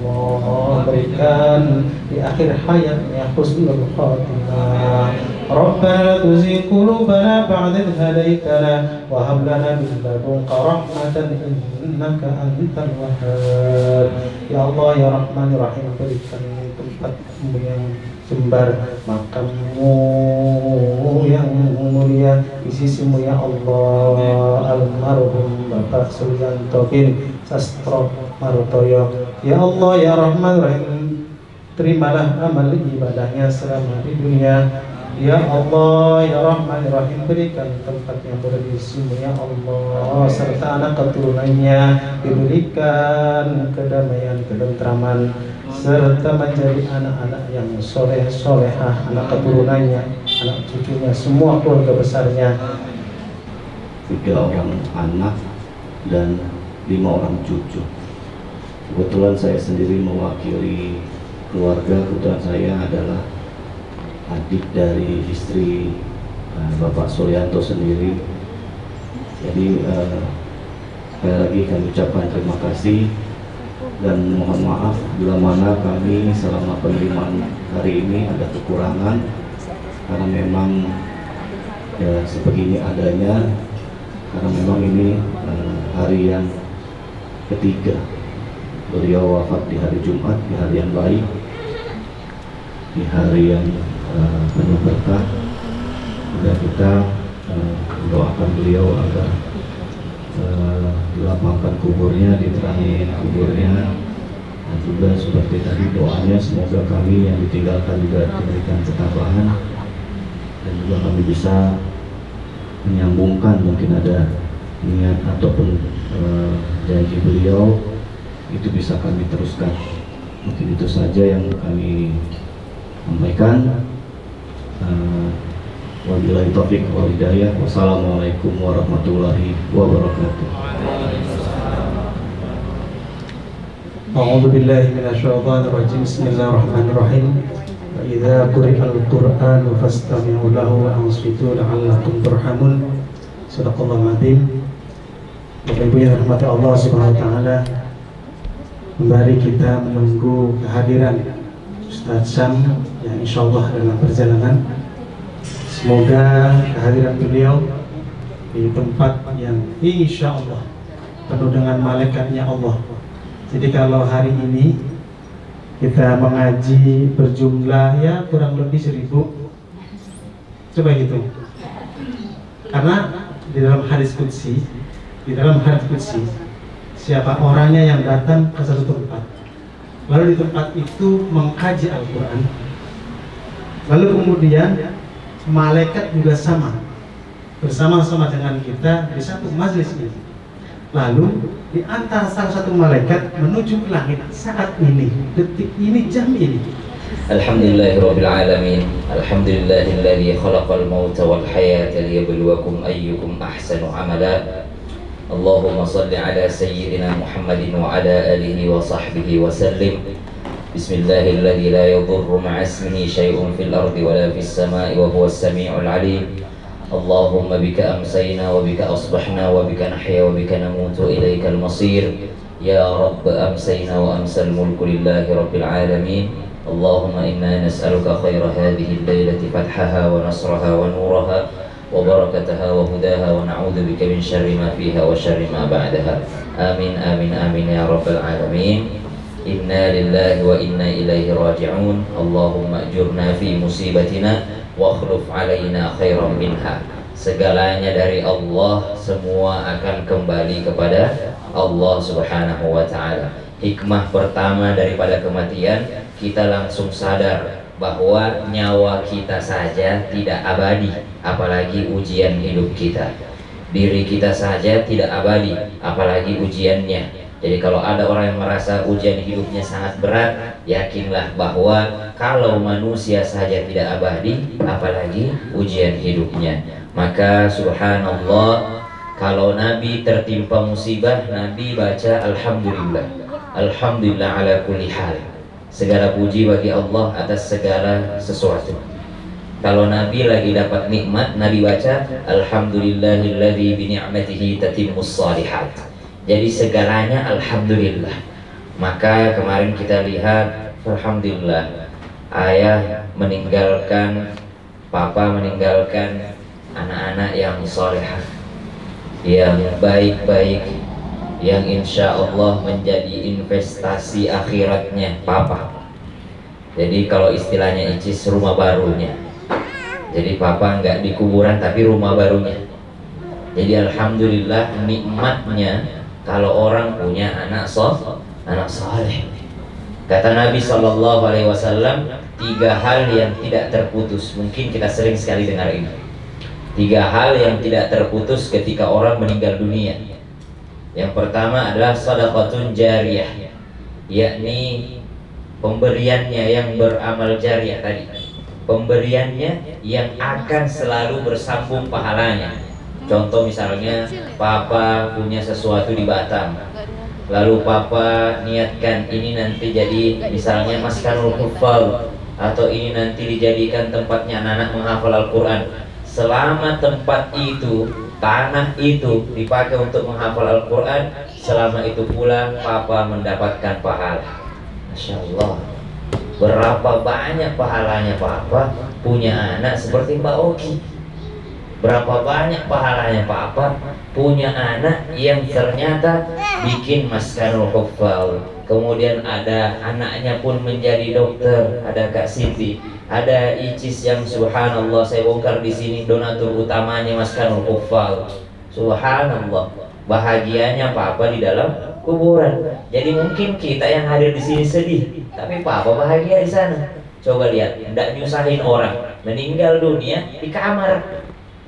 Allah berikan di akhir hayatnya husnul khatimah. Rabbana la tuzigh qulubana ba'da idh hadaytana wa hab lana min ladunka rahmatan innaka antal wahhab. Ya Allah ya Rahman ya Rahim, berikan tempatmu yang jembar, makammu yang mulia di sisimu ya Allah. Almarhum Bapak Suryanto bin Sastro Martoyo, ya Allah ya Rahman Rahim, terimalah amal ibadahnya selama di dunia. Ya Allah ya Rahman Rahim, berikan tempat yang berada di sisimu ya Allah, serta anak keturunannya diberikan kedamaian, ketentraman, serta menjadi anak-anak yang soleh-solehah, anak keturunannya, anak cucunya, semua keluarga besarnya. 3 orang anak dan 5 orang cucu. Kebetulan saya sendiri mewakili keluarga. Kebetulan saya adalah adik dari istri Bapak Suryanto sendiri. Jadi sekali lagi kami ucapkan terima kasih dan mohon maaf bila mana kami selama penerimaan hari ini ada kekurangan, karena memang ya sebegini adanya, karena memang ini hari yang ketiga beliau wafat di hari Jumat, di hari yang baik, di hari yang penuh berkah. Dan kita mendoakan beliau agar dilapangkan kuburnya, diterangi kuburnya, dan juga seperti tadi doanya semoga kami yang ditinggalkan juga diberikan ketabahan, dan juga kami bisa menyambungkan mungkin ada niat ataupun janji beliau itu bisa kami teruskan. Mungkin itu saja yang kami sampaikan. Wabillahi taufiq wal hidayah. Wassalamualaikum warahmatullahi wabarakatuh. A'udzu billahi minasyaitonir rajim. Bismillahirrahmanirrahim. Wa idza quri'al Qur'anu fastami'u lahu wa ansitu la'allakum turhamun. Shadaqallahul adzim. Bapak Ibu yang dirahmati Allah Subhanahu wa taala, kembali kita menunggu kehadiran Ustaz Syam yang insyaallah dalam perjalanan. Semoga kehadiran beliau di tempat yang insyaallah penuh dengan malaikatnya Allah. Jadi kalau hari ini kita mengaji berjumlah ya kurang lebih 1000, coba hitung. Karena di dalam hadis qudsi, siapa orangnya yang datang ke satu tempat, lalu di tempat itu mengkaji Al-Quran, lalu kemudian malaikat juga bersama-sama dengan kita di satu majlis ini, lalu di antara salah satu malaikat menuju ke langit saat ini, detik ini, jam ini. Alhamdulillahirabbil alamin. Alhamdulillahilladzi khalaqal mauta wal hayata liyabluwakum ayyukum ahsanu amala. Allahumma salli ala sayyidina Muhammadin wa ala alihi wa sahbihi wa sallim. Bismillahilladzi la yadurru ma'a ismihi syai'un fil ardi wa la fis sama'i wa huwas sami'ul 'alim. Allahumma bika amsayna wa bika asbahna wa bika nahya wa bika namutu ilaikal masir. Ya Rabb, amsayna wa amsal mulku lillahi rabbil alamin. Allahumma inna nas'aluka khaira hadhihi al-lailati fathaha wa nasraha wa nuraha wa barakataha wa hudaha wa na'udzu bika min syarri ma fiha wa syarri ma ba'daha. Amin amin amin ya rabbal alamin. Inna lillahi wa inna ilaihi raji'un. Allahumma ajurna fi musibatina wa akhluf alaina khairan minha. Segalanya dari Allah, semua akan kembali kepada Allah Subhanahu wa ta'ala. Hikmah pertama daripada kematian, kita langsung sadar bahwa nyawa kita saja tidak abadi, apalagi ujian hidup kita. Diri kita saja tidak abadi, apalagi ujiannya. Jadi kalau ada orang yang merasa ujian hidupnya sangat berat, yakinlah bahwa kalau manusia saja tidak abadi, apalagi ujian hidupnya. Maka subhanallah, kalau Nabi tertimpa musibah, Nabi baca Alhamdulillah. Alhamdulillah ala kulli hal. Segala puji bagi Allah atas segala sesuatu. Kalau Nabi lagi dapat nikmat, Nabi baca Alhamdulillahilladzi bi ni'matihi tatimmus shalihat. Jadi segalanya alhamdulillah. Maka kemarin kita lihat, alhamdulillah, ayah meninggalkan, papa meninggalkan anak-anak yang solehah, yang baik-baik, yang insya Allah menjadi investasi akhiratnya papa. Jadi kalau istilahnya Icis, rumah barunya. Jadi papa nggak di kuburan tapi rumah barunya. Jadi alhamdulillah nikmatnya kalau orang punya anak soleh. Kata Nabi SAW, 3 hal yang tidak terputus. Mungkin kita sering sekali dengar ini. 3 hal yang tidak terputus ketika orang meninggal dunia. Yang pertama adalah shadaqatun jariyah, yakni pemberiannya yang beramal jariah tadi. Pemberiannya yang akan selalu bersambung pahalanya. Contoh misalnya, papa punya sesuatu di Batam, lalu papa niatkan ini nanti jadi misalnya maskanul huffaz, atau ini nanti dijadikan tempatnya anak-anak menghafal Al-Quran. Selama tempat itu, tanah itu dipakai untuk menghafal Al-Quran, selama itu pula papa mendapatkan pahala. Masya Allah, berapa banyak pahalanya papa punya anak seperti Mbak Oki. Berapa banyak pahalanya papa punya anak yang ternyata bikin maskanul huffaz. Kemudian ada anaknya pun menjadi dokter, ada Kak Siti, ada Icis yang subhanallah saya bongkar di sini donatur utamanya maskanul huffaz. Subhanallah, bahagianya papa di dalam kuburan. Jadi mungkin kita yang hadir di sini sedih, tapi papa bahagia di sana. Coba lihat, tidak nyusahin orang, meninggal dunia di kamar,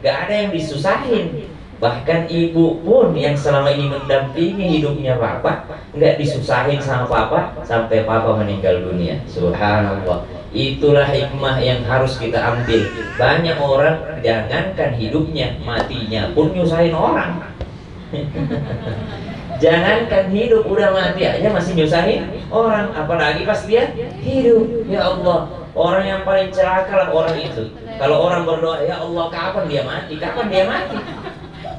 gak ada yang disusahin. Bahkan ibu pun yang selama ini mendampingi hidupnya papa nggak disusahin sama papa sampai papa meninggal dunia. Subhanallah, itulah hikmah yang harus kita ambil. Banyak orang jangankan hidupnya, matinya pun nyusahin orang. Jangankan hidup, udah mati aja masih nyusahin orang, apalagi pas dia hidup. Ya Allah, orang yang paling celaka lah orang itu. Kalau orang berdoa, ya Allah kapan dia mati, kapan dia mati.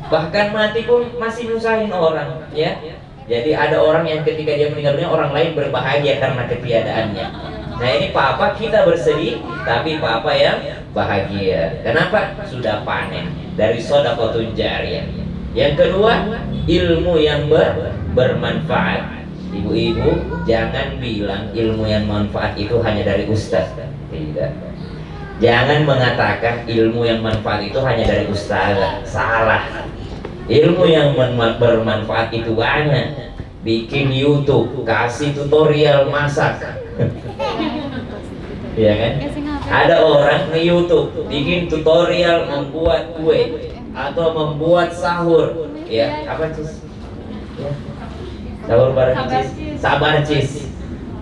Bahkan mati pun masih nyusahin orang, ya. Jadi ada orang yang ketika dia meninggal dunia, orang lain berbahagia karena ketiadaannya. Nah ini papa kita bersedih, tapi papa yang bahagia. Kenapa? Sudah panen dari shadaqatun jariyah. Yang kedua, ilmu yang bermanfaat. Ibu-ibu jangan bilang ilmu yang manfaat itu hanya dari ustaz. Tidak. Jangan mengatakan ilmu yang manfaat itu hanya dari ustaz. Salah. Ilmu yang bermanfaat itu banyak. Bikin YouTube, kasih tutorial masak. Iya kan? Ada orang di YouTube bikin tutorial membuat kue atau membuat sahur. Ya, apa cis? Ya. Sahur bareng cis. Sabar cis.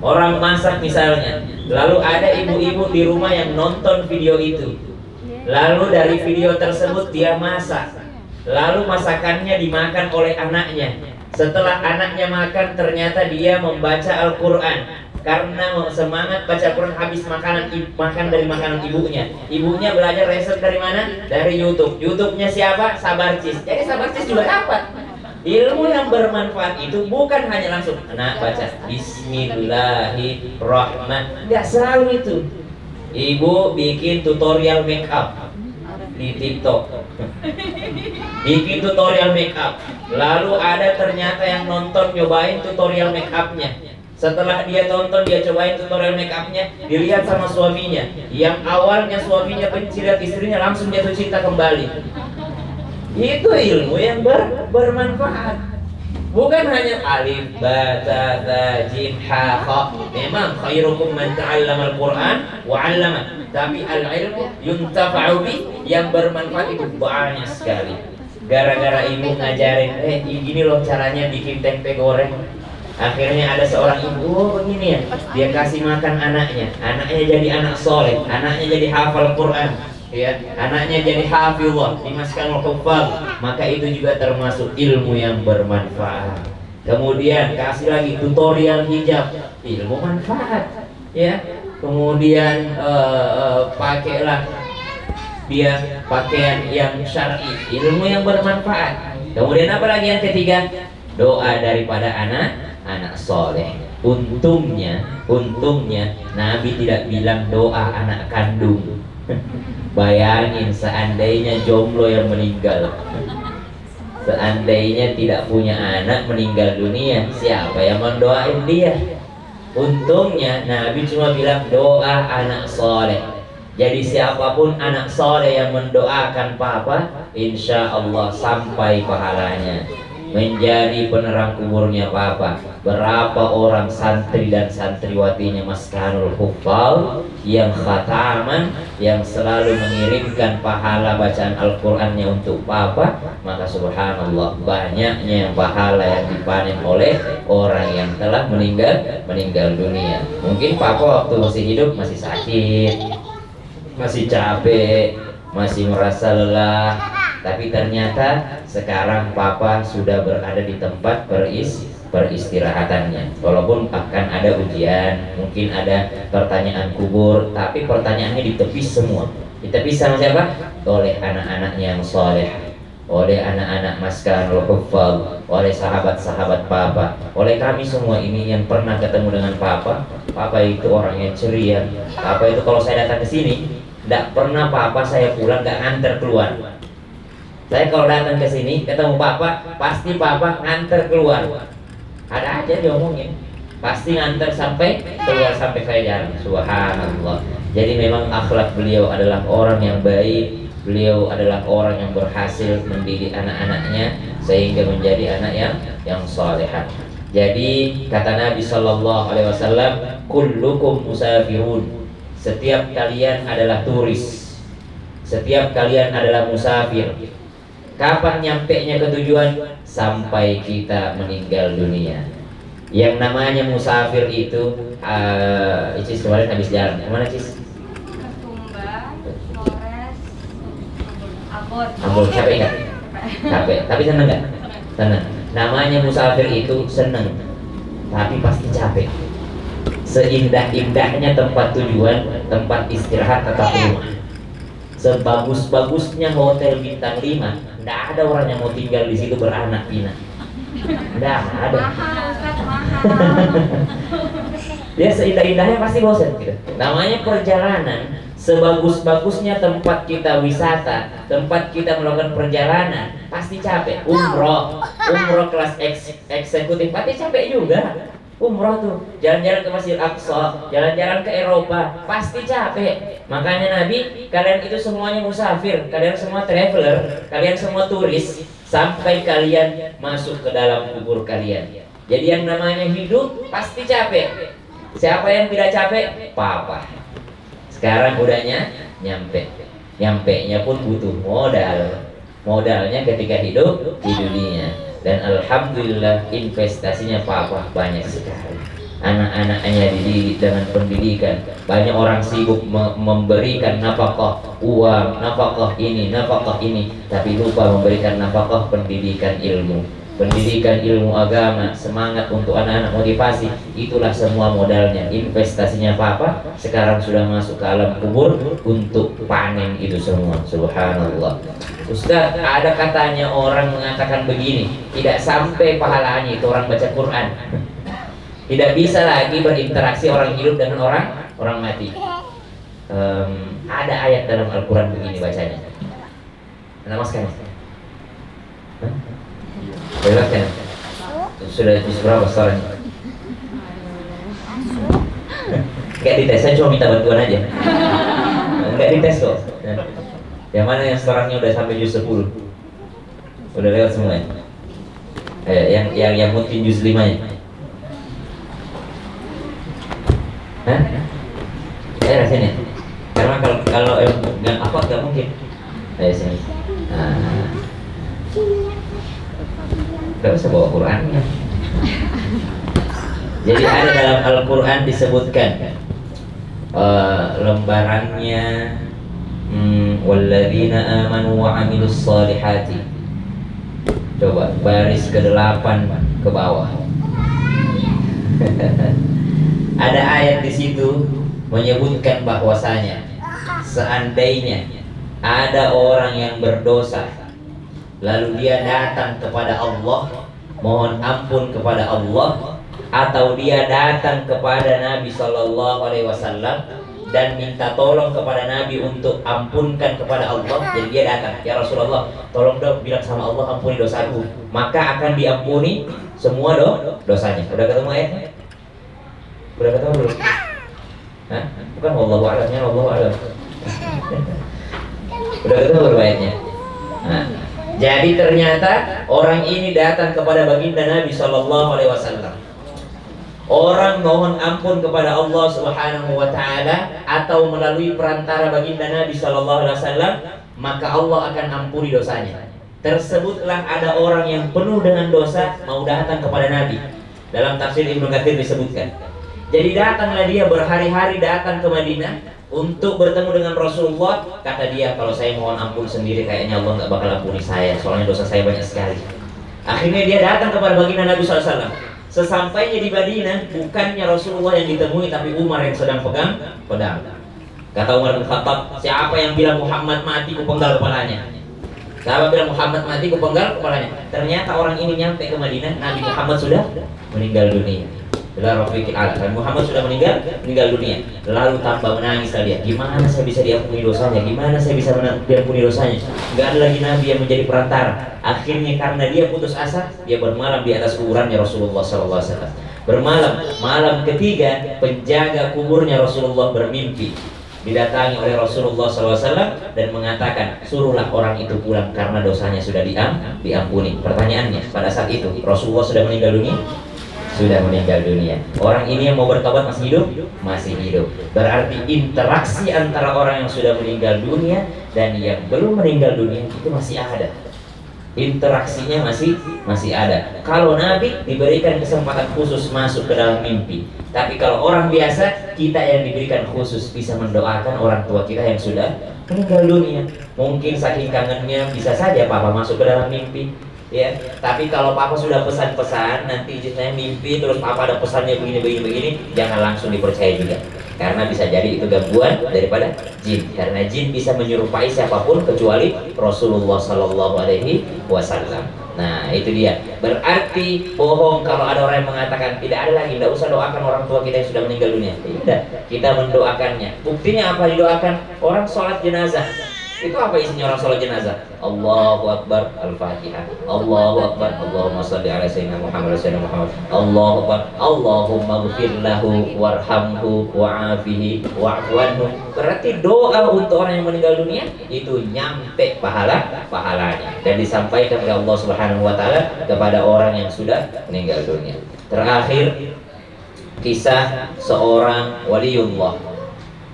Orang masak misalnya, lalu ada ibu-ibu di rumah yang nonton video itu. Lalu dari video tersebut dia masak. Lalu masakannya dimakan oleh anaknya. Setelah anaknya makan, ternyata dia membaca Al-Quran. Karena semangat baca Quran, habis makan dari makanan ibunya. Ibunya belajar riset dari mana? Dari YouTube. YouTube-nya siapa? Sabarcis. Jadi Sabarcis juga dapat ilmu yang bermanfaat. Itu bukan hanya langsung anak baca Bismillahirrahmanirrahim. Nggak selalu itu. Ibu bikin tutorial make up di TikTok. Bikin tutorial make up. Lalu ada ternyata yang nonton nyobain tutorial make upnya. Setelah dia tonton, dia cobain tutorial make upnya, dilihat sama suaminya. Yang awalnya suaminya benci lihat istrinya, langsung jatuh cinta kembali. Itu ilmu yang bermanfaat. Bukan hanya alif, ba, ta, ta, jim, ha, kha. Memang khairukum man ta'allama al-Quran wa 'allama. Tapi al-ilmu yuntafa'u bi, yang bermanfaat itu banyak sekali. Gara-gara ibu ngajarin, gini loh caranya bikin tempe goreng. Akhirnya ada seorang ibu, oh begini ya, dia kasih makan anaknya. Anaknya jadi anak soleh, anaknya jadi hafal Quran, ya, anaknya jadi hafizah, dimaskanul huffaz. Maka itu juga termasuk ilmu yang bermanfaat. Kemudian kasih lagi tutorial hijab, ilmu manfaat, ya. Kemudian pakailah dia pakaian yang syar'i, ilmu yang bermanfaat. Kemudian apa lagi yang ketiga? Doa daripada anak soleh. Untungnya Nabi tidak bilang doa anak kandung. Bayangin seandainya jomblo yang meninggal, seandainya tidak punya anak meninggal dunia, siapa yang mendoain dia? Untungnya Nabi cuma bilang doa anak soleh. Jadi siapapun anak soleh yang mendoakan papa, insya Allah sampai pahalanya, menjadi penerang kuburnya papa. Berapa orang santri dan santriwatinya Maskanul Huffaz yang khataman, yang selalu mengirimkan pahala bacaan Al-Qur'annya untuk papa, maka subhanallah banyaknya yang pahala yang dipanen oleh orang yang telah meninggal dunia. Mungkin papa waktu masih hidup masih sakit, masih capek, masih merasa lelah, tapi ternyata sekarang papa sudah berada di tempat peristirahatannya. Walaupun akan ada ujian, mungkin ada pertanyaan kubur, tapi pertanyaannya ditepis semua. Ditepis sama siapa? Oleh anak-anaknya yang soleh, oleh anak-anak Maskanul Huffaz, oleh sahabat-sahabat papa, oleh kami semua ini yang pernah ketemu dengan papa. Papa itu orang yang ceria. Papa itu kalau saya datang ke sini, tidak pernah papa saya pulang nggak nganter keluar. Saya kalau datang ke sini ketemu papa, pasti papa nganter keluar. Ada aja diomongin, pasti nganter sampai keluar, sampai saya jalan. Subhanallah. Jadi memang akhlak beliau adalah orang yang baik. Beliau adalah orang yang berhasil mendidik anak-anaknya sehingga menjadi anak yang salehah. Jadi kata Nabi Shallallahu Alaihi Wasallam, kullukum musafirun. Setiap kalian adalah turis. Setiap kalian adalah musafir. Kapan nyampenya ke tujuan? Sampai kita meninggal dunia. Yang namanya musafir itu, Icis kemarin habis jalan. Kemana Cis? Ketumba, Flores, Ambon. Ambon, capek nggak? Capek, tapi seneng nggak? Seneng. Namanya musafir itu seneng, tapi pasti capek. Seindah-indahnya tempat tujuan, tempat istirahat tetap rumah. Sebagus-bagusnya hotel bintang 5, tidak ada orang yang mau tinggal di situ beranak pinak. Tidak ada. Mahal, Ustaz, mahal. Dia seindah-indahnya pasti bosan gitu. Namanya perjalanan. Sebagus-bagusnya tempat kita wisata, tempat kita melakukan perjalanan, pasti capek. Umroh kelas eksekutif pasti capek juga. Umroh tuh, jalan-jalan ke Masjid Aqsa, jalan-jalan ke Eropa, pasti capek. Makanya Nabi, kalian itu semuanya musafir, kalian semua traveler, kalian semua turis, sampai kalian masuk ke dalam kubur kalian. Jadi yang namanya hidup pasti capek. Siapa yang tidak capek? Papa. Sekarang udahnya nyampenya pun butuh modal. Modalnya ketika hidup di dunia. Dan alhamdulillah investasinya papa banyak sekali. Anak-anaknya dididik dengan pendidikan. Banyak orang sibuk memberikan nafkah uang, nafkah ini, tapi lupa memberikan nafkah pendidikan ilmu. Pendidikan ilmu agama, semangat untuk anak-anak, motivasi, itulah semua modalnya. Investasinya papa sekarang sudah masuk ke alam kubur untuk panen itu semua. Subhanallah. Ustaz, ada katanya orang mengatakan begini, tidak sampai pahalanya itu orang baca Quran. Tidak bisa lagi berinteraksi orang hidup dengan orang mati. Ada ayat dalam Al-Quran begini bacanya. Namaskan. Jelaskan. Sudah juz berapa sekarang? Enggak dites, saya cuma minta bantuan aja. Enggak dites kok. Yang mana yang sekarangnya udah sampai juz 10? Udah lewat semua ya? Yang mungkin juz 5-nya. Hah? Saya rasanya. Karena kalau nggak apa nggak mungkin. Ayo sini. Gak usah bawa Quran. Jadi ada dalam Al-Quran disebutkan lembarannya walladzina amanu wa amilus solihati. Coba baris ke-8 ke bawah. Ada ayat di situ menyebutkan bahwasanya seandainya ada orang yang berdosa lalu dia datang kepada Allah, mohon ampun kepada Allah, atau dia datang kepada Nabi Shallallahu Alaihi Wasallam dan minta tolong kepada Nabi untuk ampunkan kepada Allah. Jadi dia datang, ya Rasulullah, tolong dong bilang sama Allah ampuni dosaku, maka akan diampuni semua dosanya. Udah ketemu ayatnya? Udah ketemu belum? Hah? Bukan wallahu a'lamnya, wallahu a'lam. Udah ketemu belum ayatnya? Nah, jadi ternyata orang ini datang kepada baginda Nabi Shallallahu Alaihi Wasallam. Orang mohon ampun kepada Allah Subhanahu wa taala atau melalui perantara baginda Nabi Shallallahu Alaihi Wasallam, maka Allah akan ampuni dosanya. Tersebutlah ada orang yang penuh dengan dosa mau datang kepada Nabi. Dalam tafsir Ibnu Katsir disebutkan. Jadi datanglah dia berhari-hari datang ke Madinah untuk bertemu dengan Rasulullah. Kata dia, kalau saya mohon ampun sendiri kayaknya Allah nggak bakal ampuni saya, soalnya dosa saya banyak sekali. Akhirnya dia datang kepada baginda Nabi SAW. Sesampainya di Madinah, bukannya Rasulullah yang ditemui, tapi Umar yang sedang pegang pedang. Kata Umar bin Khattab, siapa yang bilang Muhammad mati, kupenggal kepalanya. Siapa bilang Muhammad mati, kupenggal kepalanya. Ternyata orang ini nyampe ke Madinah, Nabi Muhammad sudah meninggal dunia. Muhammad sudah meninggal dunia. Lalu tambah menangis dia. Gimana saya bisa diampuni dosanya? Gimana saya bisa diampuni dosanya? Gak ada lagi Nabi yang menjadi perantara. Akhirnya karena dia putus asa, dia bermalam di atas kuburannya Rasulullah SAW. Bermalam, malam ketiga penjaga kuburnya Rasulullah bermimpi didatangi oleh Rasulullah SAW dan mengatakan, suruhlah orang itu pulang karena dosanya sudah diampuni. Pertanyaannya, pada saat itu Rasulullah sudah meninggal dunia? Sudah meninggal dunia. Orang ini yang mau bertobat masih hidup? Masih hidup. Berarti interaksi antara orang yang sudah meninggal dunia dan yang belum meninggal dunia itu masih ada. Interaksinya masih ada. Kalau Nabi diberikan kesempatan khusus masuk ke dalam mimpi. Tapi kalau orang biasa, kita yang diberikan khusus bisa mendoakan orang tua kita yang sudah meninggal dunia. Mungkin saking kangennya bisa saja papa masuk ke dalam mimpi. Ya, tapi kalau papa sudah pesan-pesan, nanti saya mimpi terus papa ada pesannya begini, jangan langsung dipercaya juga. Karena bisa jadi itu gangguan daripada jin. Karena jin bisa menyerupai siapapun kecuali Rasulullah Sallallahu Alaihi Wasallam. Nah, itu dia. Berarti bohong kalau ada orang yang mengatakan tidak ada lagi, tidak usah doakan orang tua kita yang sudah meninggal dunia. Tidak, kita mendoakannya. Buktinya apa didoakan? Orang sholat jenazah. Itu apa isinya orang sholat jenazah? Allahu Akbar, Al-Fatihah. Allahu Akbar, Allahumma sholli ala sayyidina Muhammad wa sallam Muhammad. Allahu Akbar, Allahumma ighfir lahu warhamhu wa'afihi wa'fu anhu. Berarti doa untuk orang yang meninggal dunia itu nyampe pahalanya dan disampaikan oleh Allah Subhanahu wa taala kepada orang yang sudah meninggal dunia. Terakhir, kisah seorang waliullah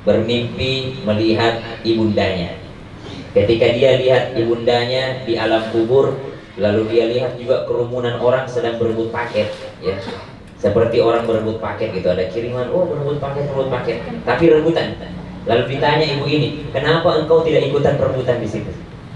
bermimpi melihat ibundanya. Ketika dia lihat ibundanya di alam kubur, lalu dia lihat juga kerumunan orang sedang berebut paket, ya, seperti orang berebut paket gitu. Ada kiriman, oh berebut paket, tapi rebutan. Lalu ditanya ibu ini, kenapa engkau tidak ikutan perebutan di situ?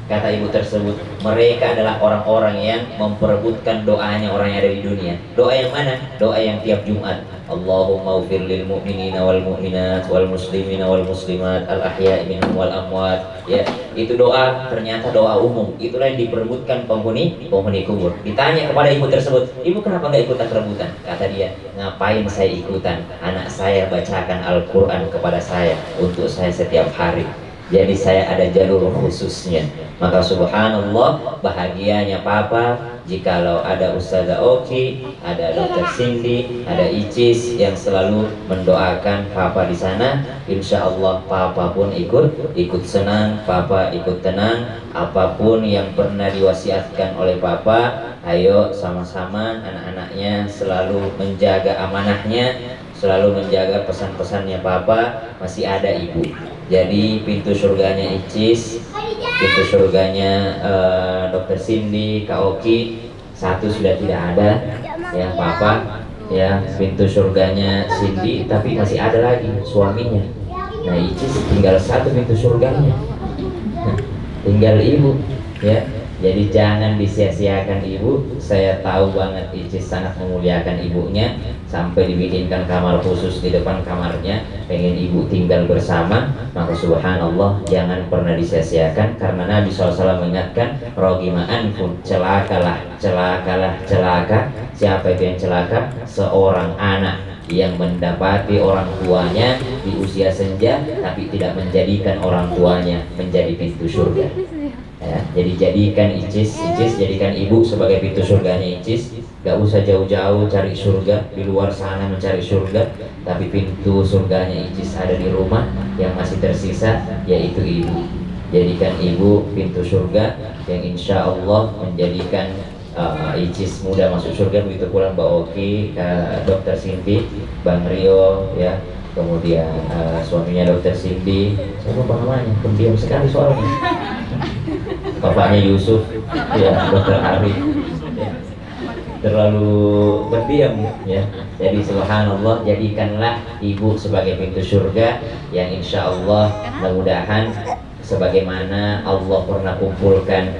Kata ibu tersebut, mereka adalah orang-orang yang memperebutkan doanya orang yang ada di dunia. Doa yang mana? Doa yang tiap Jumat. Allahumma ufir lil mu'minina wal mu'minat wal muslimina wal muslimat al ahya'i minhum wal amwat. Ya, itu doa ternyata doa umum. Itulah yang diperebutkan penghuni kubur. Ditanya kepada ibu tersebut, ibu kenapa nggak ikutan perebutan? Kata dia, ngapain saya ikutan? Anak saya bacakan Al-Quran kepada saya untuk saya setiap hari. Jadi saya ada jalur khususnya. Maka subhanallah, bahagianya papa jikalau ada Ustazah Oki, ada Dr. Cindy, ada Icis yang selalu mendoakan papa di sana. Insya Allah papa pun ikut senang, papa ikut tenang. Apapun yang pernah diwasiatkan oleh papa, ayo sama-sama anak-anaknya selalu menjaga amanahnya, selalu menjaga pesan-pesannya papa. Masih ada ibu. Jadi pintu surganya Icis, pintu surganya Dr. Cindy, Kak Oki, satu sudah tidak ada, ya papa, ya pintu surganya Cindy, tapi masih ada lagi suaminya. Nah Icis tinggal satu pintu surganya, tinggal ibu, ya. Jadi jangan disia-siakan ibu. Saya tahu banget Icis sangat memuliakan ibunya, sampai dibikinkan kamar khusus di depan kamarnya, pengen ibu tinggal bersama. Maka subhanallah, jangan pernah disia-siakan, karena Nabi SAW mengingatkan, rogima anfun, celakalah, celakalah, celaka. Siapa itu yang celaka? Seorang anak yang mendapati orang tuanya di usia senja, tapi tidak menjadikan orang tuanya menjadi pintu surga. Ya, jadi jadikan Icis jadikan ibu sebagai pintu surganya Icis. Gak usah jauh-jauh cari surga di luar sana mencari surga, tapi pintu surganya Icis ada di rumah yang masih tersisa, yaitu ibu. Jadikan ibu pintu surga yang insya Allah menjadikan Icis mudah masuk surga. Begitu pula Mbak Oki, Dokter Cindy, Bang Rio, ya, kemudian suaminya Dokter Cindy. Saya lupa namanya, pendiam sekali soalnya. Bapaknya Yusuf, ya, Dokter Arif, ya, terlalu berdiam, ya. Jadi subhanallah, jadikanlah ibu sebagai pintu surga yang insya Allah mudah-mudahan sebagaimana Allah pernah kumpulkan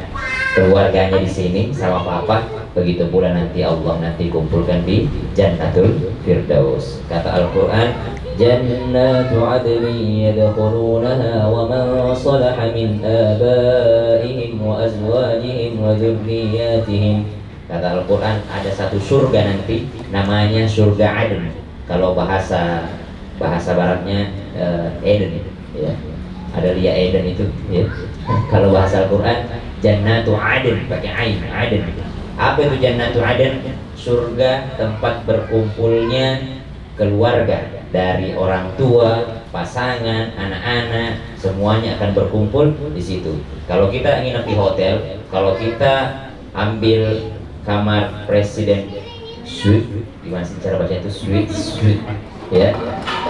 keluarganya di sini sama papa, begitu pula nanti Allah nanti kumpulkan di Jannatul Firdaus. Kata Al-Quran, Jannatu adni yadkhulunaha wa man salaha min abaihim wa azwajihim wa dzurriyyatihim. Kata Al-Quran, ada satu surga nanti namanya surga Aden. Kalau bahasa baratnya Eden, ya. Ada Lia Eden itu, ya. Kalau bahasa Al-Quran Jannatu Aden pakai ain, Aden. Apa itu Jannatu Aden? Surga tempat berkumpulnya keluarga, dari orang tua, pasangan, anak-anak, semuanya akan berkumpul di situ. Kalau kita nginep di hotel, kalau kita ambil kamar presiden suite, gimana sih cara baca itu, suite, ya,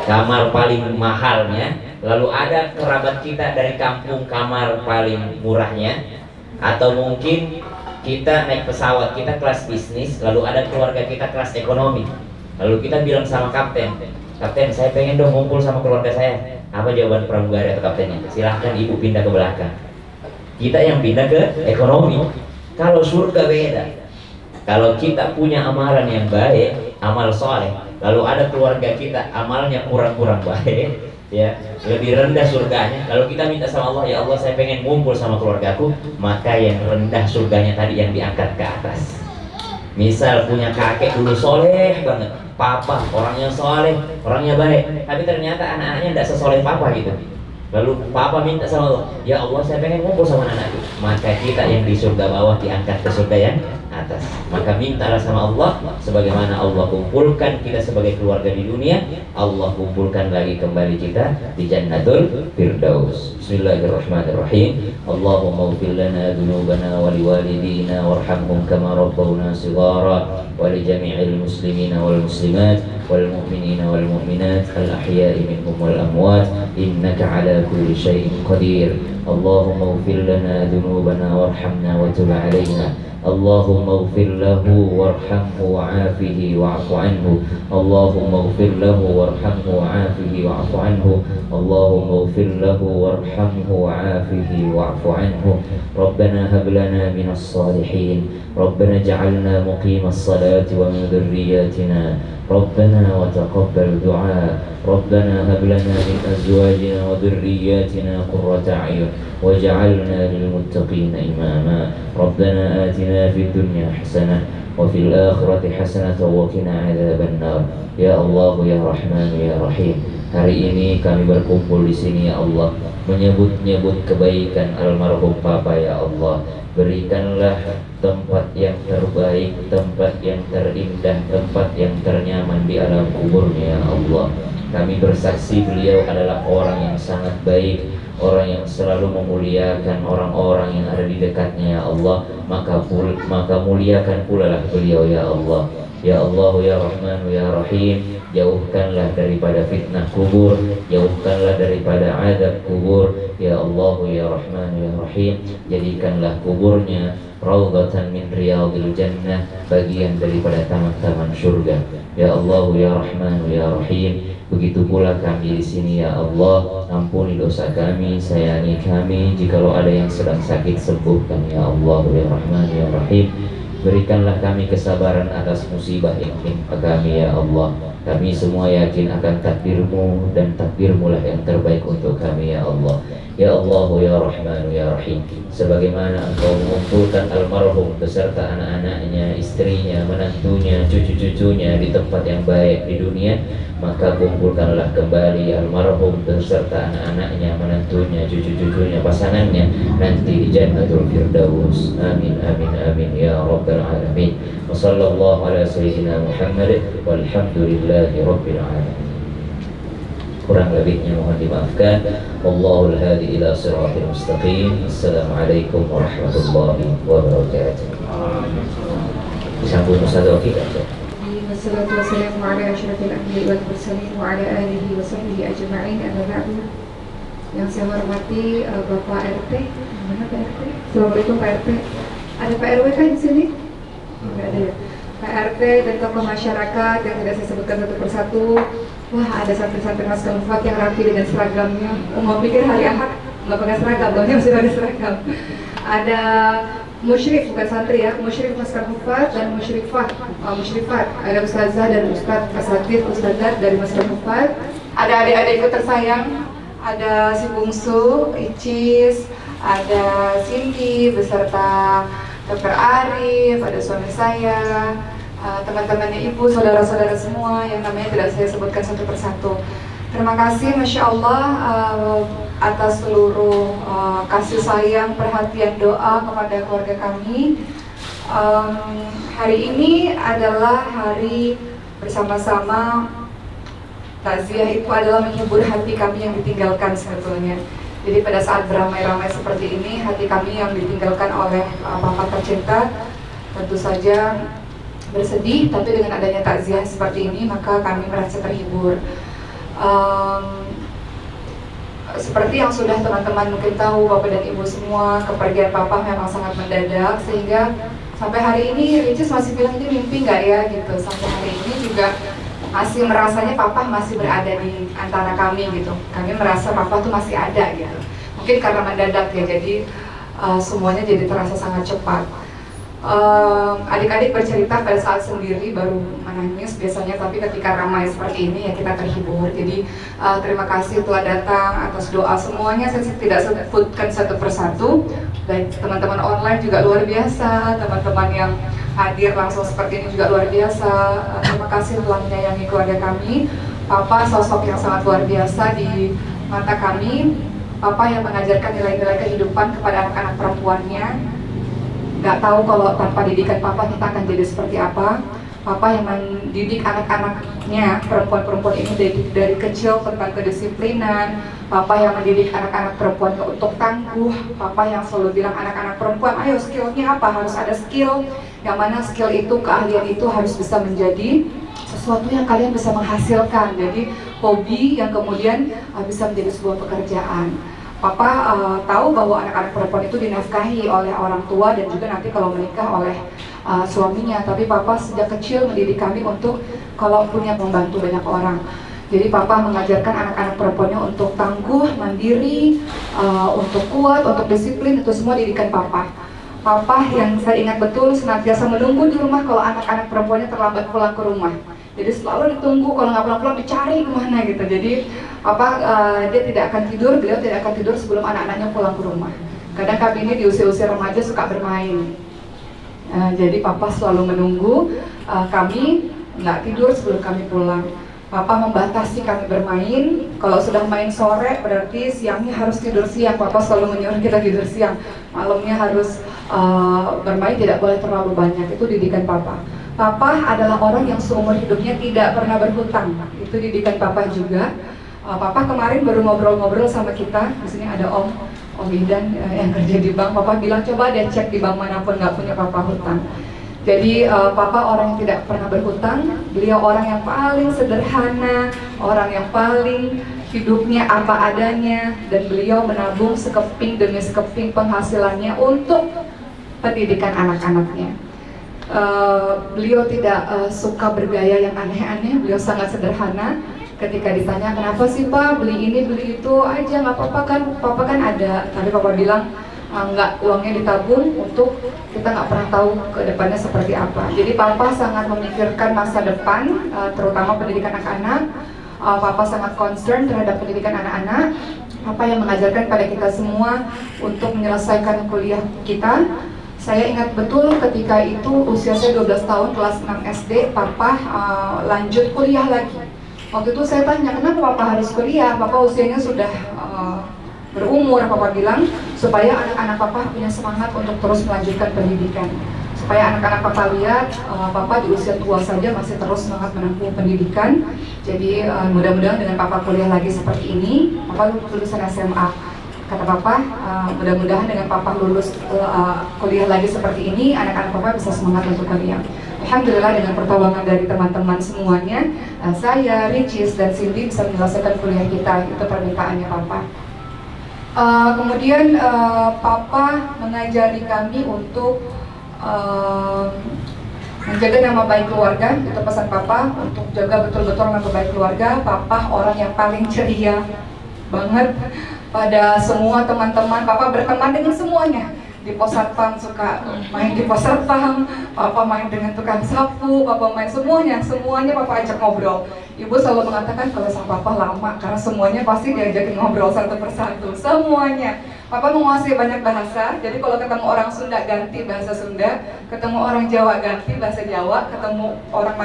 kamar paling mahalnya, lalu ada kerabat kita dari kampung kamar paling murahnya, atau mungkin kita naik pesawat, kita kelas bisnis, lalu ada keluarga kita kelas ekonomi. Lalu kita bilang sama kapten, saya pengen dong ngumpul sama keluarga saya. Apa jawaban pramugari atau kaptennya? Silahkan ibu pindah ke belakang. Kita yang pindah ke ekonomi. Kalau surga beda. Kalau kita punya amalan yang baik, amal soleh, lalu ada keluarga kita amalnya kurang-kurang baik, ya, lebih rendah surganya. Lalu kita minta sama Allah, ya Allah saya pengen ngumpul sama keluargaku, maka yang rendah surganya tadi yang diangkat ke atas. Misal punya kakek dulu soleh banget, papa orangnya soleh, orangnya baik, tapi ternyata anak-anaknya tidak sesoleh papa gitu. Lalu papa minta sama Allah, ya Allah saya pengen ngumpul sama anakku, maka kita yang di surga bawah diangkat ke surga yang atas. Maka mintalah sama Allah, sebagaimana Allah kumpulkan kita sebagai keluarga di dunia, Allah kumpulkan lagi kembali kita di Jannatul Firdaus. Bismillahirrahmanirrahim. Allahumma ighfir lana dzunubana wa liwalidina warhamhum kama rabbawna shighara wa li jami'il muslimina wal muslimat wal mu'minina wal mu'minat al ahya'i minhum wal amwat innaka ala kulli syai'in qadir. Allahumma ighfir lana dzunubana warhamna wa tub 'alaina. اللهم اغفر له وارحمه وعافه واعف عنه اللهم اغفر له وارحمه وعافه واعف عنه اللهم اغفر له وارحمه وعافه واعف عنه ربنا هب لنا من الصالحين ربنا اجعلنا مقيم الصلاة ومن ذرياتنا ربنا وتقبل دعاء ربنا هب لنا من أزواجنا وذرياتنا قرة أعين واجعلنا للمتقين إماما ربنا آتنا في الدنيا حسنة وفي الآخرة حسنة وقنا عذاب النار يا الله يا رحمن يا رحيم. Hari ini kami berkumpul di sini ya Allah, menyebut-nyebut kebaikan almarhum Papa ya Allah. Berikanlah tempat yang terbaik, tempat yang terindah, tempat yang ternyaman di alam kuburnya ya Allah. Kami bersaksi beliau adalah orang yang sangat baik, orang yang selalu memuliakan orang-orang yang ada di dekatnya ya Allah. Maka muliakan pula lah beliau ya Allah. Ya Allah ya Rahman ya Rahim, jauhkanlah daripada fitnah kubur, jauhkanlah daripada azab kubur. Ya Allah ya Rahman ya Rahim, jadikanlah kuburnya raudhatan min riyadil jannah, bagian daripada taman-taman surga. Ya Allah ya Rahman ya Rahim, Begitu pula kami di sini ya Allah, ampuni dosa kami, sayangi kami. Jikalau ada yang sedang sakit, sembuhkan ya Allah ya Rahman ya Rahim. Berikanlah kami kesabaran atas musibah yang menimpa kami ya Allah. Kami semua yakin akan takdir-Mu dan takdir-Mu lah yang terbaik untuk kami ya Allah. Ya Allah ya Rahman ya Rahim, sebagaimana Engkau mengumpulkan almarhum beserta anak-anaknya, istrinya, menantunya, cucu-cucunya di tempat yang baik di dunia, maka kumpulkanlah kembali almarhum beserta anak-anaknya, menantunya, cucu-cucunya, pasangannya nanti di Jannatul Firdaus. Amin amin amin ya rabbal alamin. Wassallallahu ala sayyidina Muhammad walhamdulillahi rabbil alamin. Kurang lebihnya mohon dimaafkan. Wallahul hadi ila siratal mustaqim. Assalamualaikum warahmatullahi wabarakatuh. Disambung Ustaz Oki kan? Wassalatu wassalamu ala asyrafil anbiya'i wal mursalin wa ala alihi wa sahbihi ajma'in, amma ba'du. Yang saya hormati Bapak RT. Mana Pak RT? Assalamualaikum Pak RT. Ada Pak RW kan di sini? Enggak ada ya. Pak RT dan tokoh masyarakat yang tidak saya sebutkan satu persatu. Wah, ada santri-santri Maskal Mufat yang rapi dengan seragamnya. Mau pikir hari Ahad nggak pakai seragam, doanya masih pakai seragam. Ada musyrif, bukan santri ya, musyrif Maskal Mufat dan musyrifat. Ada ustazah dan ustaz asatidz, ustazat dari Maskal Mufat. Ada adik-adikku tersayang, ada si bungsu, Icis, ada Cindy beserta Dr. Arif, ada suami saya, teman-temannya ibu, saudara-saudara semua yang namanya tidak saya sebutkan satu persatu. Terima kasih, Masya Allah, atas seluruh kasih sayang, perhatian, doa kepada keluarga kami. Hari ini adalah hari bersama-sama. Takziah itu adalah menghibur hati kami yang ditinggalkan sebetulnya. Jadi pada saat beramai-ramai seperti ini, hati kami yang ditinggalkan oleh Bapak tercinta tentu saja bersedih, tapi dengan adanya takziah seperti ini maka kami merasa terhibur. Seperti yang sudah teman-teman mungkin tahu, Bapak dan Ibu semua, kepergian Papa memang sangat mendadak, sehingga sampai hari ini Ricis masih bilang ini mimpi nggak ya gitu. Sampai hari ini juga masih merasanya Papa masih berada di antara kami gitu. Kami merasa Papa tuh masih ada gitu. Mungkin karena mendadak ya, jadi semuanya jadi terasa sangat cepat. Adik-adik bercerita pada saat sendiri baru menangis biasanya, tapi ketika ramai seperti ini ya kita terhibur. Jadi terima kasih telah datang, atas doa semuanya saya tidak sebutkan satu persatu. Dan teman-teman online juga luar biasa, teman-teman yang hadir langsung seperti ini juga luar biasa. Terima kasih telah menyayangi keluarga kami. Papa sosok yang sangat luar biasa di mata kami. Papa yang mengajarkan nilai-nilai kehidupan kepada anak-anak perempuannya. Gak tahu kalau tanpa didikan Papa kita akan jadi seperti apa. Papa yang mendidik anak-anaknya, perempuan-perempuan ini dari kecil tentang kedisiplinan. Papa yang mendidik anak-anak perempuan untuk tangguh. Papa yang selalu bilang anak-anak perempuan, ayo skillnya apa? Harus ada skill. Yang mana skill itu, keahlian itu harus bisa menjadi sesuatu yang kalian bisa menghasilkan. Jadi hobi yang kemudian bisa menjadi sebuah pekerjaan. Papa tahu bahwa anak-anak perempuan itu dinafkahi oleh orang tua dan juga nanti kalau menikah oleh suaminya. Tapi Papa sejak kecil mendidik kami untuk kalau punya membantu banyak orang. Jadi Papa mengajarkan anak-anak perempuannya untuk tangguh, mandiri, untuk kuat, untuk disiplin, itu semua didikan Papa. Papa yang saya ingat betul senantiasa menunggu di rumah kalau anak-anak perempuannya terlambat pulang ke rumah. Jadi selalu ditunggu, kalau nggak pulang-pulang dicari kemana gitu. Jadi Papa dia tidak akan tidur, beliau tidak akan tidur sebelum anak-anaknya pulang ke rumah. Kadang kami ini di usia-usia remaja suka bermain. Jadi Papa selalu menunggu kami nggak tidur sebelum kami pulang. Papa membatasi kami bermain. Kalau sudah main sore berarti siangnya harus tidur siang. Papa selalu menyuruh kita tidur siang. Malamnya harus bermain, tidak boleh terlalu banyak. Itu didikan Papa. Papa adalah orang yang seumur hidupnya tidak pernah berhutang. Itu didikan Papa juga. Papa kemarin baru ngobrol-ngobrol sama kita. Di sini ada Om Idan yang kerja di bank. Papa bilang coba deh cek di bank manapun nggak punya Papa hutang. Jadi Papa orang yang tidak pernah berhutang. Beliau orang yang paling sederhana, orang yang paling hidupnya apa adanya, dan beliau menabung sekeping demi sekeping penghasilannya untuk pendidikan anak-anaknya. Beliau tidak suka bergaya yang aneh-aneh. Beliau sangat sederhana. Ketika ditanya kenapa sih Pak beli ini beli itu aja, nggak apa-apa kan, Papa kan ada. Tapi Papa bilang nggak, uangnya ditabung untuk kita nggak pernah tahu ke depannya seperti apa. Jadi Papa sangat memikirkan masa depan, terutama pendidikan anak-anak. Papa sangat concern terhadap pendidikan anak-anak. Papa yang mengajarkan pada kita semua untuk menyelesaikan kuliah kita. Saya ingat betul ketika itu usia saya 12 tahun, kelas 6 SD, Papa lanjut kuliah lagi. Waktu itu saya tanya, kenapa Papa harus kuliah? Papa usianya sudah berumur, Papa bilang, supaya anak-anak Papa punya semangat untuk terus melanjutkan pendidikan. Supaya anak-anak Papa lihat, Papa di usia tua saja masih terus semangat menempuh pendidikan. Jadi mudah-mudahan dengan Papa kuliah lagi seperti ini, Papa lulusan SMA. Kata Papa, mudah-mudahan dengan Papa lulus kuliah lagi seperti ini, anak-anak Papa bisa semangat untuk kuliah. Alhamdulillah dengan pertolongan dari teman-teman semuanya, saya, Ricis, dan Cindy bisa menyelesaikan kuliah kita. Itu permintaannya Papa. Kemudian Papa mengajari kami untuk menjaga nama baik keluarga. Itu pesan Papa, untuk jaga betul-betul nama baik keluarga. Papa orang yang paling ceria banget pada semua teman-teman. Papa berteman dengan semuanya. Di pos satpam suka main di pos satpam, Papa main dengan tukang sapu, Papa main semuanya Papa ajak ngobrol. Ibu selalu mengatakan kalau sama Papa lama, karena semuanya pasti diajakin ngobrol satu persatu, semuanya. Papa menguasai banyak bahasa, jadi kalau ketemu orang Sunda ganti bahasa Sunda, ketemu orang Jawa ganti bahasa Jawa, ketemu orang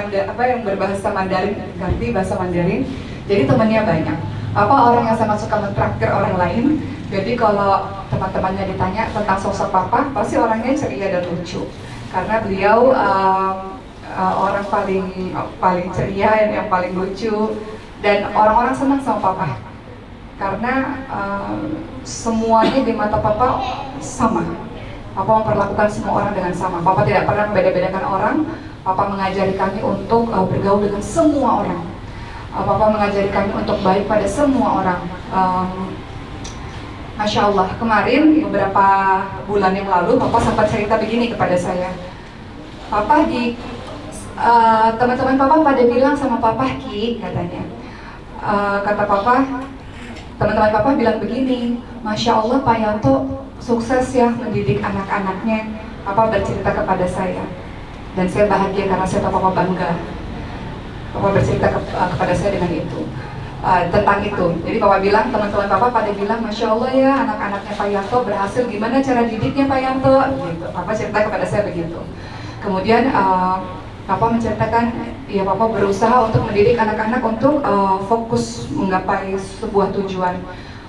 yang berbahasa Mandarin ganti bahasa Mandarin. Jadi temannya banyak. Papa orang yang sangat suka mentraktir orang lain. Jadi kalau teman-temannya ditanya tentang sosok Papa, pasti orangnya ceria dan lucu. Karena beliau orang paling ceria, yang paling lucu, dan orang-orang senang sama Papa. Karena semuanya di mata Papa sama. Papa memperlakukan semua orang dengan sama. Papa tidak pernah membeda-bedakan orang. Papa mengajari kami untuk bergaul dengan semua orang. Papa mengajari kami untuk baik pada semua orang. Masya Allah, kemarin beberapa bulan yang lalu Papa sempat cerita begini kepada saya. Papa teman-teman Papa pada bilang sama Papa, Ki, katanya, kata Papa, teman-teman Papa bilang begini, Masya Allah Pak Yanto sukses ya mendidik anak-anaknya. Papa bercerita kepada saya, dan saya bahagia karena saya tahu Papa bangga. Papa bercerita kepada saya dengan itu, tentang itu. Jadi Papa bilang, teman-teman Papa pada bilang, Masya Allah ya anak-anaknya Pak Yanto berhasil, gimana cara didiknya Pak Yanto? Gitu. Papa cerita kepada saya begitu. Kemudian Papa menceritakan, ya Papa berusaha untuk mendidik anak-anak untuk fokus menggapai sebuah tujuan.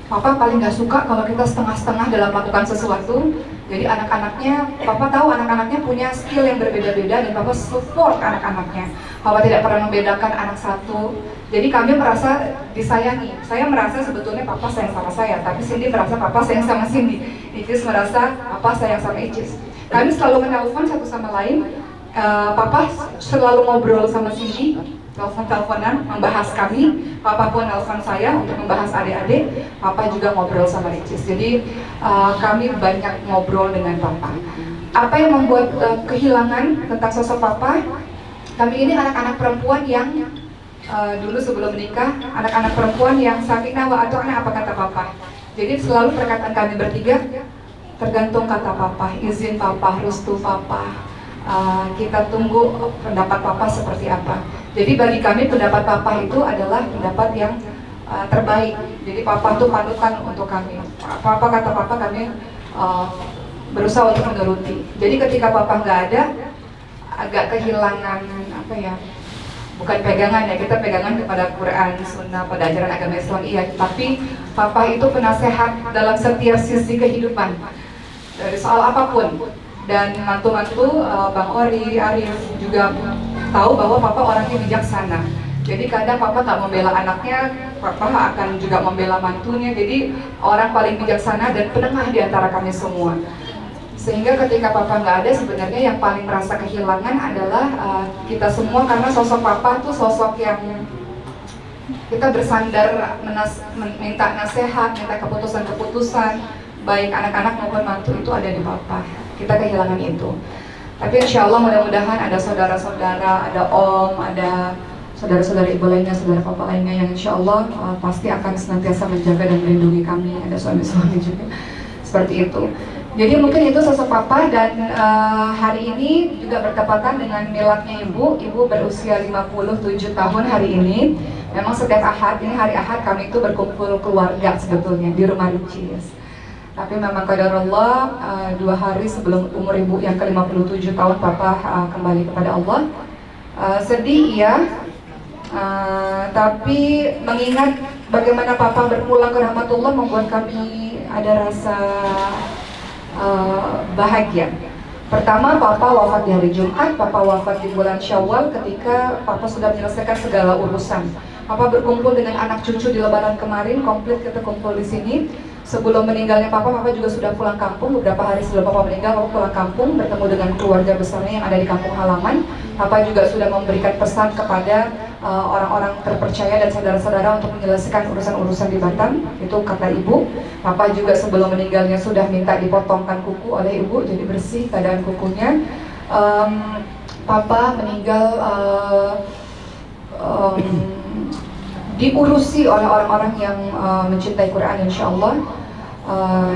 Papa paling gak suka kalau kita setengah-setengah dalam melakukan sesuatu. Jadi anak-anaknya, Papa tahu anak-anaknya punya skill yang berbeda-beda dan Papa support anak-anaknya. Papa tidak pernah membedakan anak satu. Jadi kami merasa disayangi. Saya merasa sebetulnya Papa sayang sama saya, tapi Cindy merasa Papa sayang sama Cindy. Icis merasa Papa sayang sama Icis. Kami selalu menelpon satu sama lain. Papa selalu ngobrol sama Cindy, telepon-teleponan, membahas kami. Papa pun nelfon saya untuk membahas adik-adik. Papa juga ngobrol sama Ricis. Jadi kami banyak ngobrol dengan Papa. Apa yang membuat kehilangan tentang sosok Papa? Kami ini anak-anak perempuan yang dulu sebelum menikah, anak-anak perempuan yang sakinah wa ato'na, apa kata Papa. Jadi selalu perkataan kami bertiga, tergantung kata Papa, izin Papa, restu Papa. Kita tunggu pendapat Papa seperti apa. Jadi bagi kami pendapat Papa itu adalah pendapat yang terbaik. Jadi Papa itu panutan untuk kami. Apa kata Papa kami berusaha untuk menuruti. Jadi ketika Papa nggak ada, agak kehilangan apa ya? Bukan pegangan ya, kita pegangan kepada Quran, Sunnah, pada ajaran agama Islam iya. Tapi Papa itu penasehat dalam setiap sisi kehidupan dari soal apapun. Dan mantu-mantu Bang Ori, Arif juga tahu bahwa Papa orangnya bijaksana. Jadi kadang Papa tak membela anaknya, Papa akan juga membela mantunya. Jadi orang paling bijaksana dan penengah di antara kami semua. Sehingga ketika Papa nggak ada, sebenarnya yang paling merasa kehilangan adalah kita semua, karena sosok Papa tuh sosok yang kita bersandar, minta nasihat, minta keputusan-keputusan, baik anak-anak maupun mantu itu ada di Papa. Kita kehilangan itu. Tapi insya Allah mudah-mudahan ada saudara-saudara, ada om, ada saudara-saudara ibu lainnya, saudara papa lainnya yang insya Allah pasti akan senantiasa menjaga dan melindungi kami. Ada suami-suami juga seperti itu. Jadi mungkin itu sosok papa, dan hari ini juga bertepatan dengan miladnya ibu. Ibu berusia 57 tahun hari ini. Memang setiap Ahad, ini hari Ahad kami itu berkumpul keluarga sebetulnya di rumah Ricis. Tapi memang qadarullah 2 hari sebelum umur ibu yang ke-57 tahun papa kembali kepada Allah. Sedih ya, tapi mengingat bagaimana papa berpulang ke rahmatullah membuat kami ada rasa bahagia. Pertama, papa wafat di hari Jumat, papa wafat di bulan Syawal ketika papa sudah menyelesaikan segala urusan. Papa berkumpul dengan anak cucu di Lebaran kemarin, komplit kita kumpul di sini. Sebelum meninggalnya papa juga sudah pulang kampung. Beberapa hari sebelum papa meninggal, papa pulang kampung bertemu dengan keluarga besarnya yang ada di kampung halaman. Papa juga sudah memberikan pesan kepada orang-orang terpercaya dan saudara-saudara untuk menyelesaikan urusan-urusan di Batam. Itu kata ibu. Papa juga sebelum meninggalnya sudah minta dipotongkan kuku oleh ibu, jadi bersih keadaan kukunya. Papa meninggal diurusi oleh orang-orang yang mencintai Quran, insya Allah.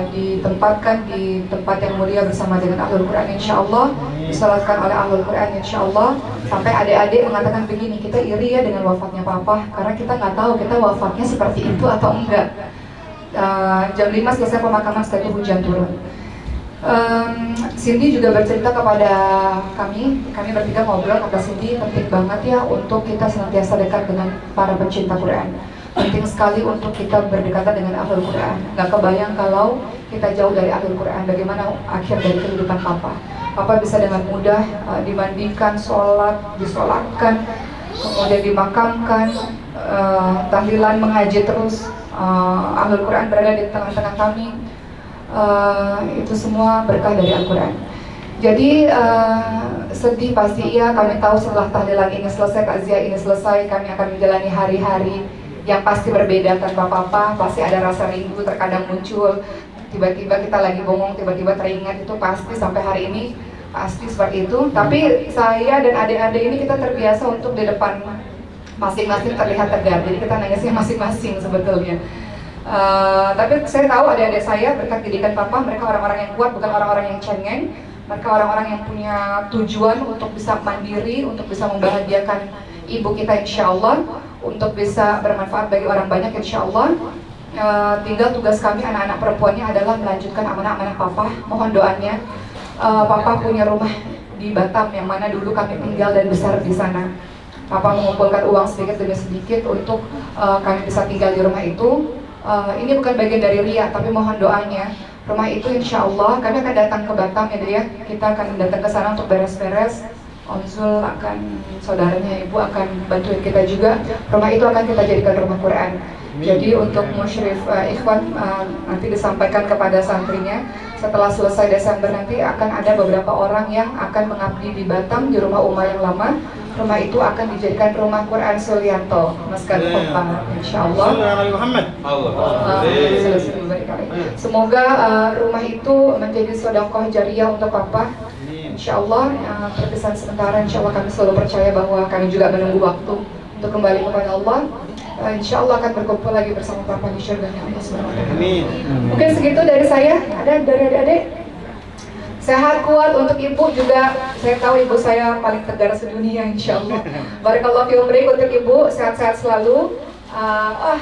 Ditempatkan di tempat yang mulia bersama dengan Ahlul Quran, insya Allah. Disalatkan oleh Ahlul Quran, insya Allah. Sampai adik-adik mengatakan begini, kita iri ya dengan wafatnya papa, karena kita nggak tahu kita wafatnya seperti itu atau enggak. Jam 5 selesai pemakaman, setelah itu hujan turun. Cindy juga bercerita kepada kami bertiga ngobrol, kata Cindy, penting banget ya untuk kita senantiasa dekat dengan para pencinta Quran. Penting sekali untuk kita berdekatan dengan Ahlul Quran. Gak kebayang kalau kita jauh dari Ahlul Quran, bagaimana akhir dari kehidupan papa. Papa bisa dengan mudah dimandikan, sholat, disolatkan, kemudian dimakamkan, tahlilan, mengaji terus. Ahlul Quran berada di tengah-tengah kami. Itu semua berkah dari Al-Quran. Jadi sedih pasti iya, kami tahu setelah tahlilan ini selesai, takziah ini selesai, kami akan menjalani hari-hari yang pasti berbeda tanpa papa. Pasti ada rasa rindu terkadang muncul, tiba-tiba kita lagi bongong, tiba-tiba teringat, itu pasti sampai hari ini pasti seperti itu. Tapi saya dan adik-adik ini kita terbiasa untuk di depan masing-masing terlihat tegar, jadi kita nangisnya masing-masing sebetulnya. Tapi saya tahu adik-adik saya berkat didikan papa, mereka orang-orang yang kuat, bukan orang-orang yang cengeng. Mereka orang-orang yang punya tujuan untuk bisa mandiri, untuk bisa membahagiakan ibu kita insya Allah, untuk bisa bermanfaat bagi orang banyak insya Allah. Tinggal tugas kami anak-anak perempuannya adalah melanjutkan amanah-amanah papa. Mohon doanya. Papa punya rumah di Batam yang mana dulu kami tinggal dan besar di sana. Papa mengumpulkan uang sedikit demi sedikit untuk kami bisa tinggal di rumah itu. Ini bukan bagian dari ria, tapi mohon doanya. Rumah itu insya Allah kami akan datang ke Batam ya dia. Kita akan datang ke sana untuk beres-beres. Om Zul akan, saudaranya ibu akan bantuin kita juga. Rumah itu akan kita jadikan rumah Quran. Jadi untuk musyrif ikhwan nanti disampaikan kepada santrinya, setelah selesai Desember nanti akan ada beberapa orang yang akan mengabdi di Batam di rumah Umar yang lama. Rumah itu akan dijadikan rumah Quran Sulianto, Maskan Khutbah, insya Allah. Semoga rumah itu menjadi sedekah jariyah untuk papa. Insya Allah, terkesan sementara, insya Allah kami selalu percaya bahwa kami juga menunggu waktu untuk kembali kepada Allah. Insya Allah akan berkumpul lagi bersama papa di syurganya Allah SWT. Mungkin segitu dari saya. Ada dari adik-adik? Sehat kuat untuk ibu juga. Saya tahu ibu saya paling tegar sedunia insya Allah. Barakallahu fi umrik untuk ibu, sehat-sehat selalu.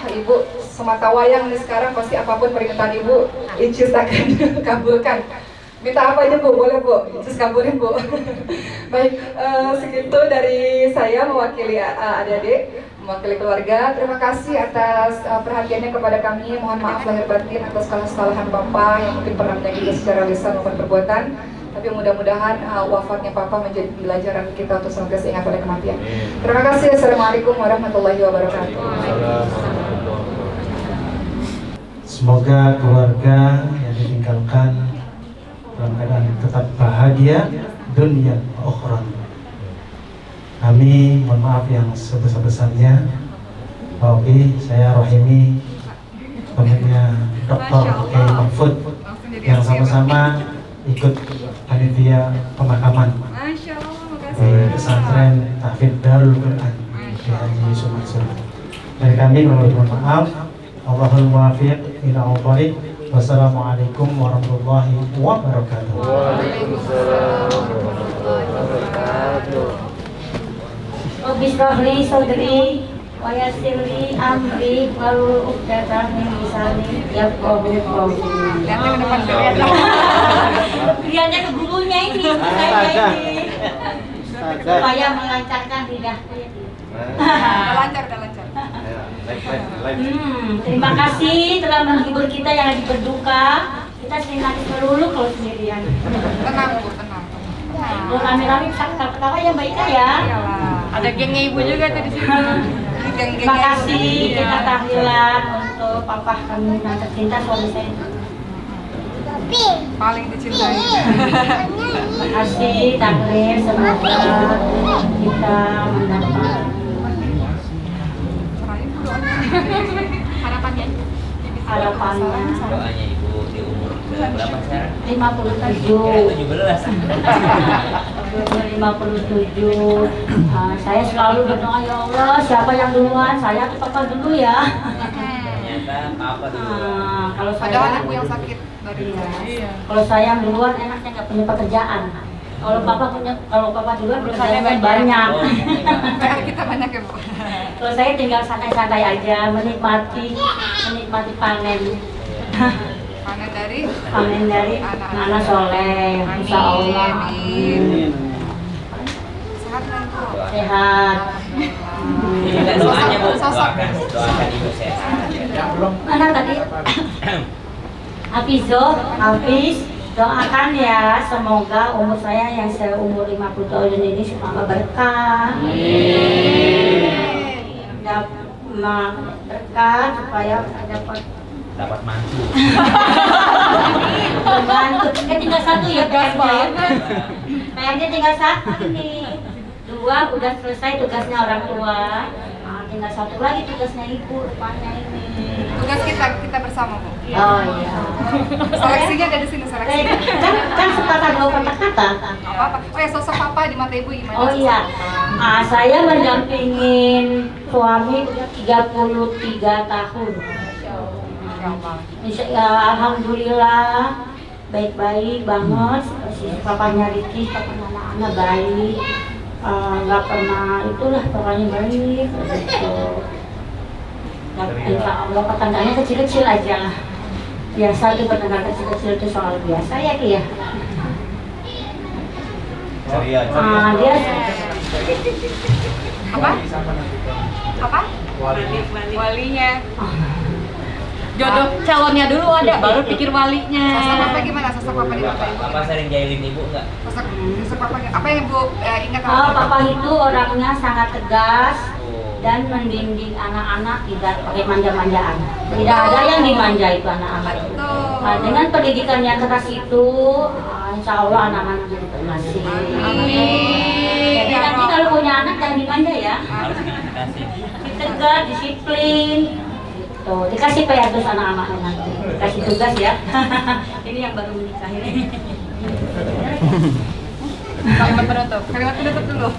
Ibu semata wayang nih sekarang, pasti apapun permintaan ibu Incis akan kabulkan. Minta apa aja bu, boleh bu, Incis kabulin bu. Baik, segitu dari saya mewakili adik-adik, mewakili keluarga. Terima kasih atas perhatiannya kepada kami. Mohon maaf lahir batin atas kesalahan papa yang mungkin pernah menyakiti secara lisan maupun perbuatan. Tapi mudah-mudahan wafatnya papa menjadi pelajaran kita untuk senantiasa ingat pada kematian. Terima kasih. Assalamualaikum warahmatullahi wabarakatuh. Semoga keluarga yang ditinggalkan dalam keadaan tetap bahagia dunia akhirat. Kami mohon maaf yang sebesar-besarnya. Pak Oki, saya Rohimi, temannya Dr. Kiai Mahfud yang sama-sama ikut panitia pemakaman di pesantren Tahfidz Darul Quran di Haji Dari kami mohon maaf. Allahul muwaffiq ila aqwalik. Wassalamualaikum warahmatullahi wabarakatuh. Waalaikumsalam warahmatullahi wabarakatuh. Bismillah sodri wa yassirli amri wahlul 'uqdatam min lisani yafqahu qawli. Lihatnya ke depan. Lihatnya ke gurunya ini, saya ini. Supaya melancarkan lidahku ini. Udah lancar. Terima kasih telah menghibur kita yang lagi berduka. Kita sering nangis melulu kalau sendirian. Tenang Bu, tenang. Kalau rame-rame bisa ketawa ya Mbak Ika ya. Iyalah. Ada gengnya ibu juga tuh di sini. Terima kasih kita tahlilan untuk papa kami yang tercinta suami saya. Paling dicintai. Terima kasih takdir, semoga kita mendapat Harapannya. harapannya. Doanya ibu di umur berapa sekarang? 57. 57. Saya selalu berdoa, ya Allah, siapa yang duluan? Saya atau papa dulu ya. Ternyata apa dulu? Kalau Padahal saya ibu yang sakit dari iya. Kalau saya yang duluan enaknya nggak punya pekerjaan. Kalau papa duluan pekerjaannya banyak. PR kita banyak ya Bu. Kalau saya tinggal santai-santai aja, menikmati panen. Panen dari anak soleh, insya Allah. Amin. Sehat kan Bu? Sehat. Minta doanya bu, Sosok. doakan ibu sehat. Mana tadi? Hafiz, doakan ya, semoga umur saya yang seumur 50 tahun ini semoga berkah. Berkah supaya Dapat mantu. Bantu. Tinggal satu ya PR-nya. PR-nya tinggal satu nih. 2 udah selesai tugasnya orang tua. Tinggal satu lagi tugasnya ibu depannya ini. Tugas kita bersama Bu. Oh iya. Seleksinya ada di sini seleksi. Kan sepatah 2 kata-kata. Apa? Oh ya, sosok papa di mata ibu gimana? Oh iya. Saya mendampingin suami udah 33 tahun. Alhamdulillah baik-baik banget. Papanya Ricky, papanya anak-anak baik. Nggak pernah itulah pokoknya baik gitu. Insya Allah tetangganya kecil-kecil aja. Biasa tuh tetangga kecil-kecil itu soal biasa ya Ki ya. Dia Apa? Walinya. Jodoh calonnya dulu ada, baru pikir walinya. Sosok papa gimana? Sosok papa di mata ibu. Papa sering jahilin ibu nggak? Sosok papa apa yang ibu ingat? Papa itu orangnya sangat tegas dan mendidik anak-anak tidak pakai manja-manjaan. Tidak ada yang dimanja itu anak-anak. Dengan pendidikan yang keras itu, insya Allah anak-anak jadi berhasil. Jadi nanti kalau punya anak jangan dimanja ya. Harus dikasih. Tegas, disiplin. Tuh, dikasih PR terus anak-anaknya nanti. Dikasih tugas ya. Ini yang baru menikah ini. Kalimat penutup dulu.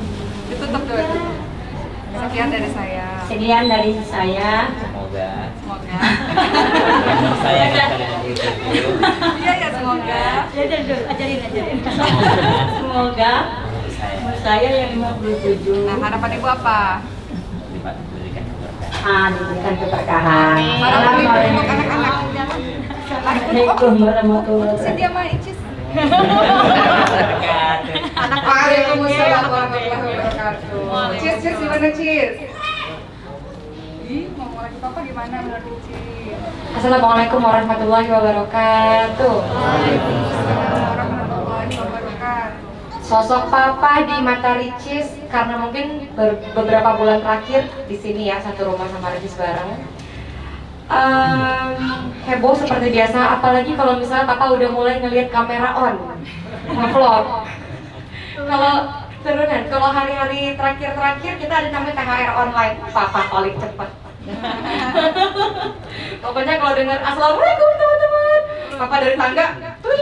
Ditutup dulu. Sekian dari saya. Semoga Semoga. saya kan kalian itu. Iya semoga. Ajarin. Semoga umur saya yang 57. Nah, harapan ibu apa? Diberikan keberkahan. Diberikan keberkahan. Harapan ibu untuk anak-anak. Assalamualaikum warahmatullahi wabarakatuh. Dia mah Icis. Berkat. Waalaikumsalam warahmatullahi wabarakatuh. Cheers, gimana Cheers? Mau lagi papa gimana menurut Cheers? Assalamualaikum warahmatullahi wabarakatuh. Waalaikumsalam warahmatullahi wabarakatuh. Sosok papa di mata Ricis karena mungkin beberapa bulan terakhir di sini ya satu rumah sama Ricis bareng. Heboh seperti biasa, apalagi kalau misalnya papa udah mulai ngelihat kamera on, nge-vlog. Kalau hari-hari terakhir kita ada namanya THR online, papa paling cepet. Pokoknya kalau dengar assalamualaikum teman-teman, papa dari tangga, tuh,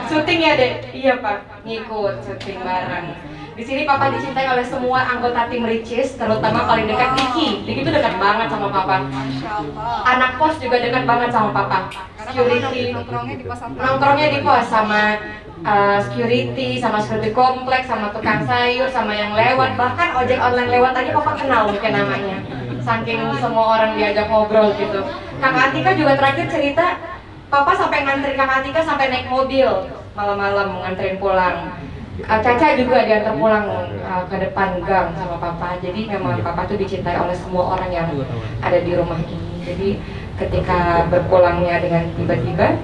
syuting ya dek. Iya Pak, ngikut syuting bareng. Di sini Papa dicintai oleh semua anggota tim Ricis, terutama paling dekat Iki. Iki tuh dekat banget sama Papa. Anak pos juga dekat banget sama Papa. Security, nongkrongnya di pos sama security, sama security kompleks, sama tukang sayur, sama yang lewat, bahkan ojek online lewat aja Papa kenal mungkin namanya. Saking semua orang diajak ngobrol gitu. Kakak Atika juga terakhir cerita, Papa sampai nganterin Kakak Atika sampai naik mobil malam-malam nganterin pulang. Caca juga diantar pulang ke depan gang sama Papa. Jadi memang Papa tuh dicintai oleh semua orang yang ada di rumah ini. Jadi ketika berpulangnya dengan tiba-tiba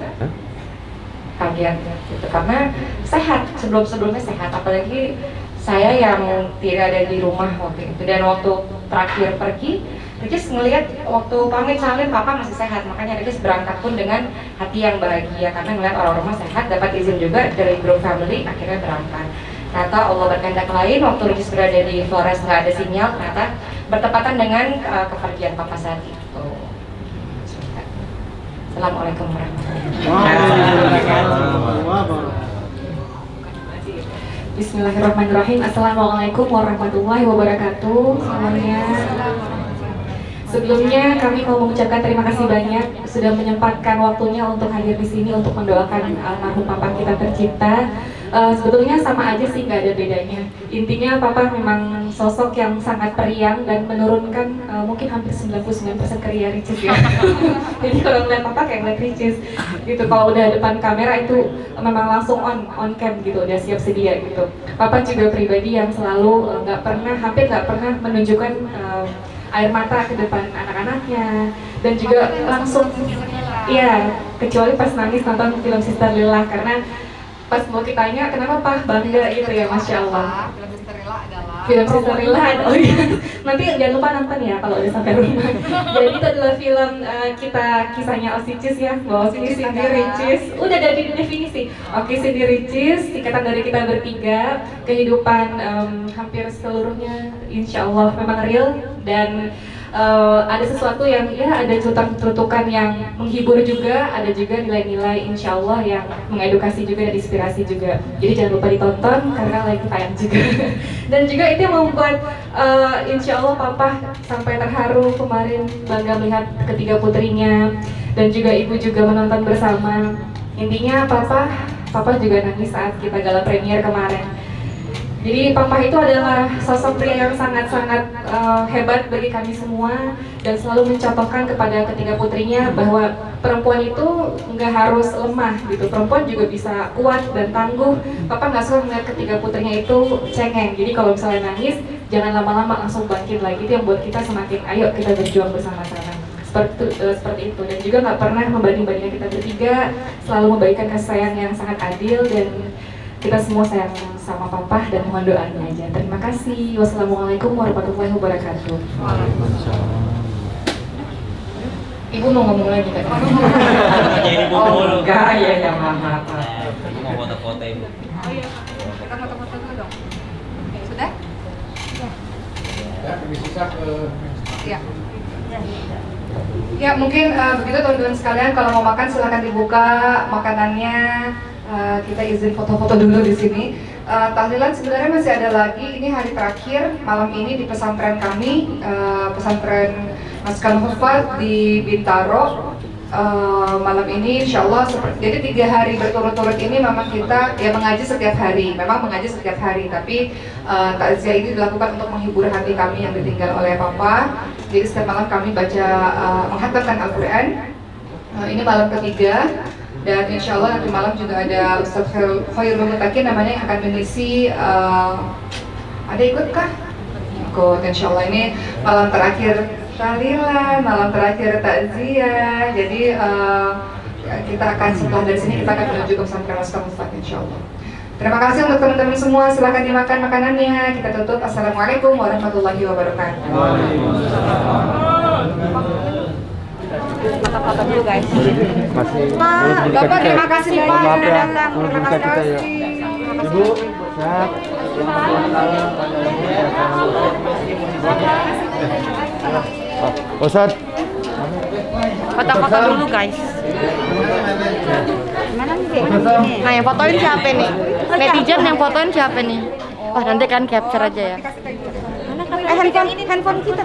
kaget gitu, karena sehat, sebelumnya sehat, apalagi saya yang tidak ada di rumah waktu itu. Dan waktu terakhir pergi, Ricis ngelihat waktu pamit salin Papa masih sehat, makanya Ricis berangkat pun dengan hati yang bahagia karena ngelihat orang rumah sehat, dapat izin juga dari grup family, akhirnya berangkat. Ternyata Allah berkehendak lain, waktu Ricis berada di Flores nggak ada sinyal, ternyata bertepatan dengan kepergian Papa saat itu. Assalamualaikum warahmatullahi wabarakatuh. Bismillahirrahmanirrahim. Assalamualaikum warahmatullahi wabarakatuh semuanya. Sebelumnya kami mau mengucapkan terima kasih banyak sudah menyempatkan waktunya untuk hadir di sini untuk mendoakan almarhum Papa kita tercinta. Sebetulnya sama aja sih, nggak ada bedanya. Intinya Papa memang sosok yang sangat periang dan menurunkan mungkin hampir 99% karya Ricis ya. Jadi kalau ngeliat Papa kayak ngeliat Ricis gitu. Kalau udah depan kamera itu memang langsung on cam gitu, udah siap sedia gitu. Papa juga pribadi yang selalu hampir nggak pernah menunjukkan air mata ke depan anak-anaknya, dan juga langsung iya, kecuali pas nangis nonton film Sister Lila, karena pas mau kitanya kenapa Pak bangga gitu ya, Masya Allah. Film Sister Lila, oh iya, nanti jangan lupa nonton ya kalau udah sampai rumah. Jadi itu adalah film kisahnya Osicis ya, bahwa Cindy Ricis, udah dari definisi. Oke, Cindy Ricis, ikatan dari kita bertiga, kehidupan hampir seluruhnya insya Allah memang real, dan ada sesuatu yang ya ada celutukan yang menghibur juga, ada juga nilai-nilai insya Allah yang mengedukasi juga dan inspirasi juga. Jadi jangan lupa ditonton karena lagi tayang juga. Dan juga itu yang membuat insya Allah Papa sampai terharu kemarin, bangga melihat ketiga putrinya, dan juga ibu juga menonton bersama. Intinya Papa juga nangis saat kita gala premier kemarin. Jadi Papa itu adalah sosok pria yang sangat-sangat hebat bagi kami semua, dan selalu mencontohkan kepada ketiga putrinya bahwa perempuan itu nggak harus lemah gitu, perempuan juga bisa kuat dan tangguh. Papa nggak suka melihat ketiga putrinya itu cengeng, jadi kalau misalnya nangis jangan lama-lama, langsung bangkit lagi. Itu yang buat kita semakin ayo kita berjuang bersama-sama. Seperti itu, dan juga nggak pernah membanding-bandingkan kita bertiga, selalu memberikan kasih sayang yang sangat adil, dan kita semua sayang sama Papa dan mohon doanya aja. Terima kasih. Wassalamualaikum warahmatullahi wabarakatuh. Ibu mau ngomong lagi kan? Oh enggak, ya maaf. Ibu mau foto-foto Ibu. Oh iya, kita foto-foto dulu dong. Sudah? Ya, bisa ke. Iya. Ya mungkin begitu teman-teman sekalian, kalau mau makan silahkan dibuka makanannya. Kita izin foto-foto dulu di sini. Tahlilan sebenarnya masih ada lagi. Ini hari terakhir malam ini di pesantren kami, pesantren Maskan Hufat di Bintaro. Malam ini insya Allah jadi 3 hari berturut-turut ini memang kita ya mengaji setiap hari. Memang mengaji setiap hari, tapi takziah ini dilakukan untuk menghibur hati kami yang ditinggal oleh Papa. Jadi setiap malam kami baca menghatamkan Al-Quran. Ini malam ketiga. Dan insya Allah nanti malam juga ada Ustaz Khairul Mutakin namanya yang akan mengisi. Ada ikut kah? Ikut, insya Allah. Ini malam terakhir tahlilan, malam terakhir takziah. Jadi kita akan setelah dari sini kita akan menuju ke pesantren Maskan insya Allah. Terima kasih untuk teman-teman semua. Silakan dimakan makanannya. Kita tutup. Assalamualaikum warahmatullahi wabarakatuh. Foto-foto dulu guys. Bapak terima kasih Pak sudah datang. Terima kasih. Ibu, sehat. Ustaz. Foto-foto dulu guys. Mana nih? Nah yang fotoin siapa nih? netizen yang fotoin siapa nih? Wah, nanti kan capture aja ya. Handphone kita.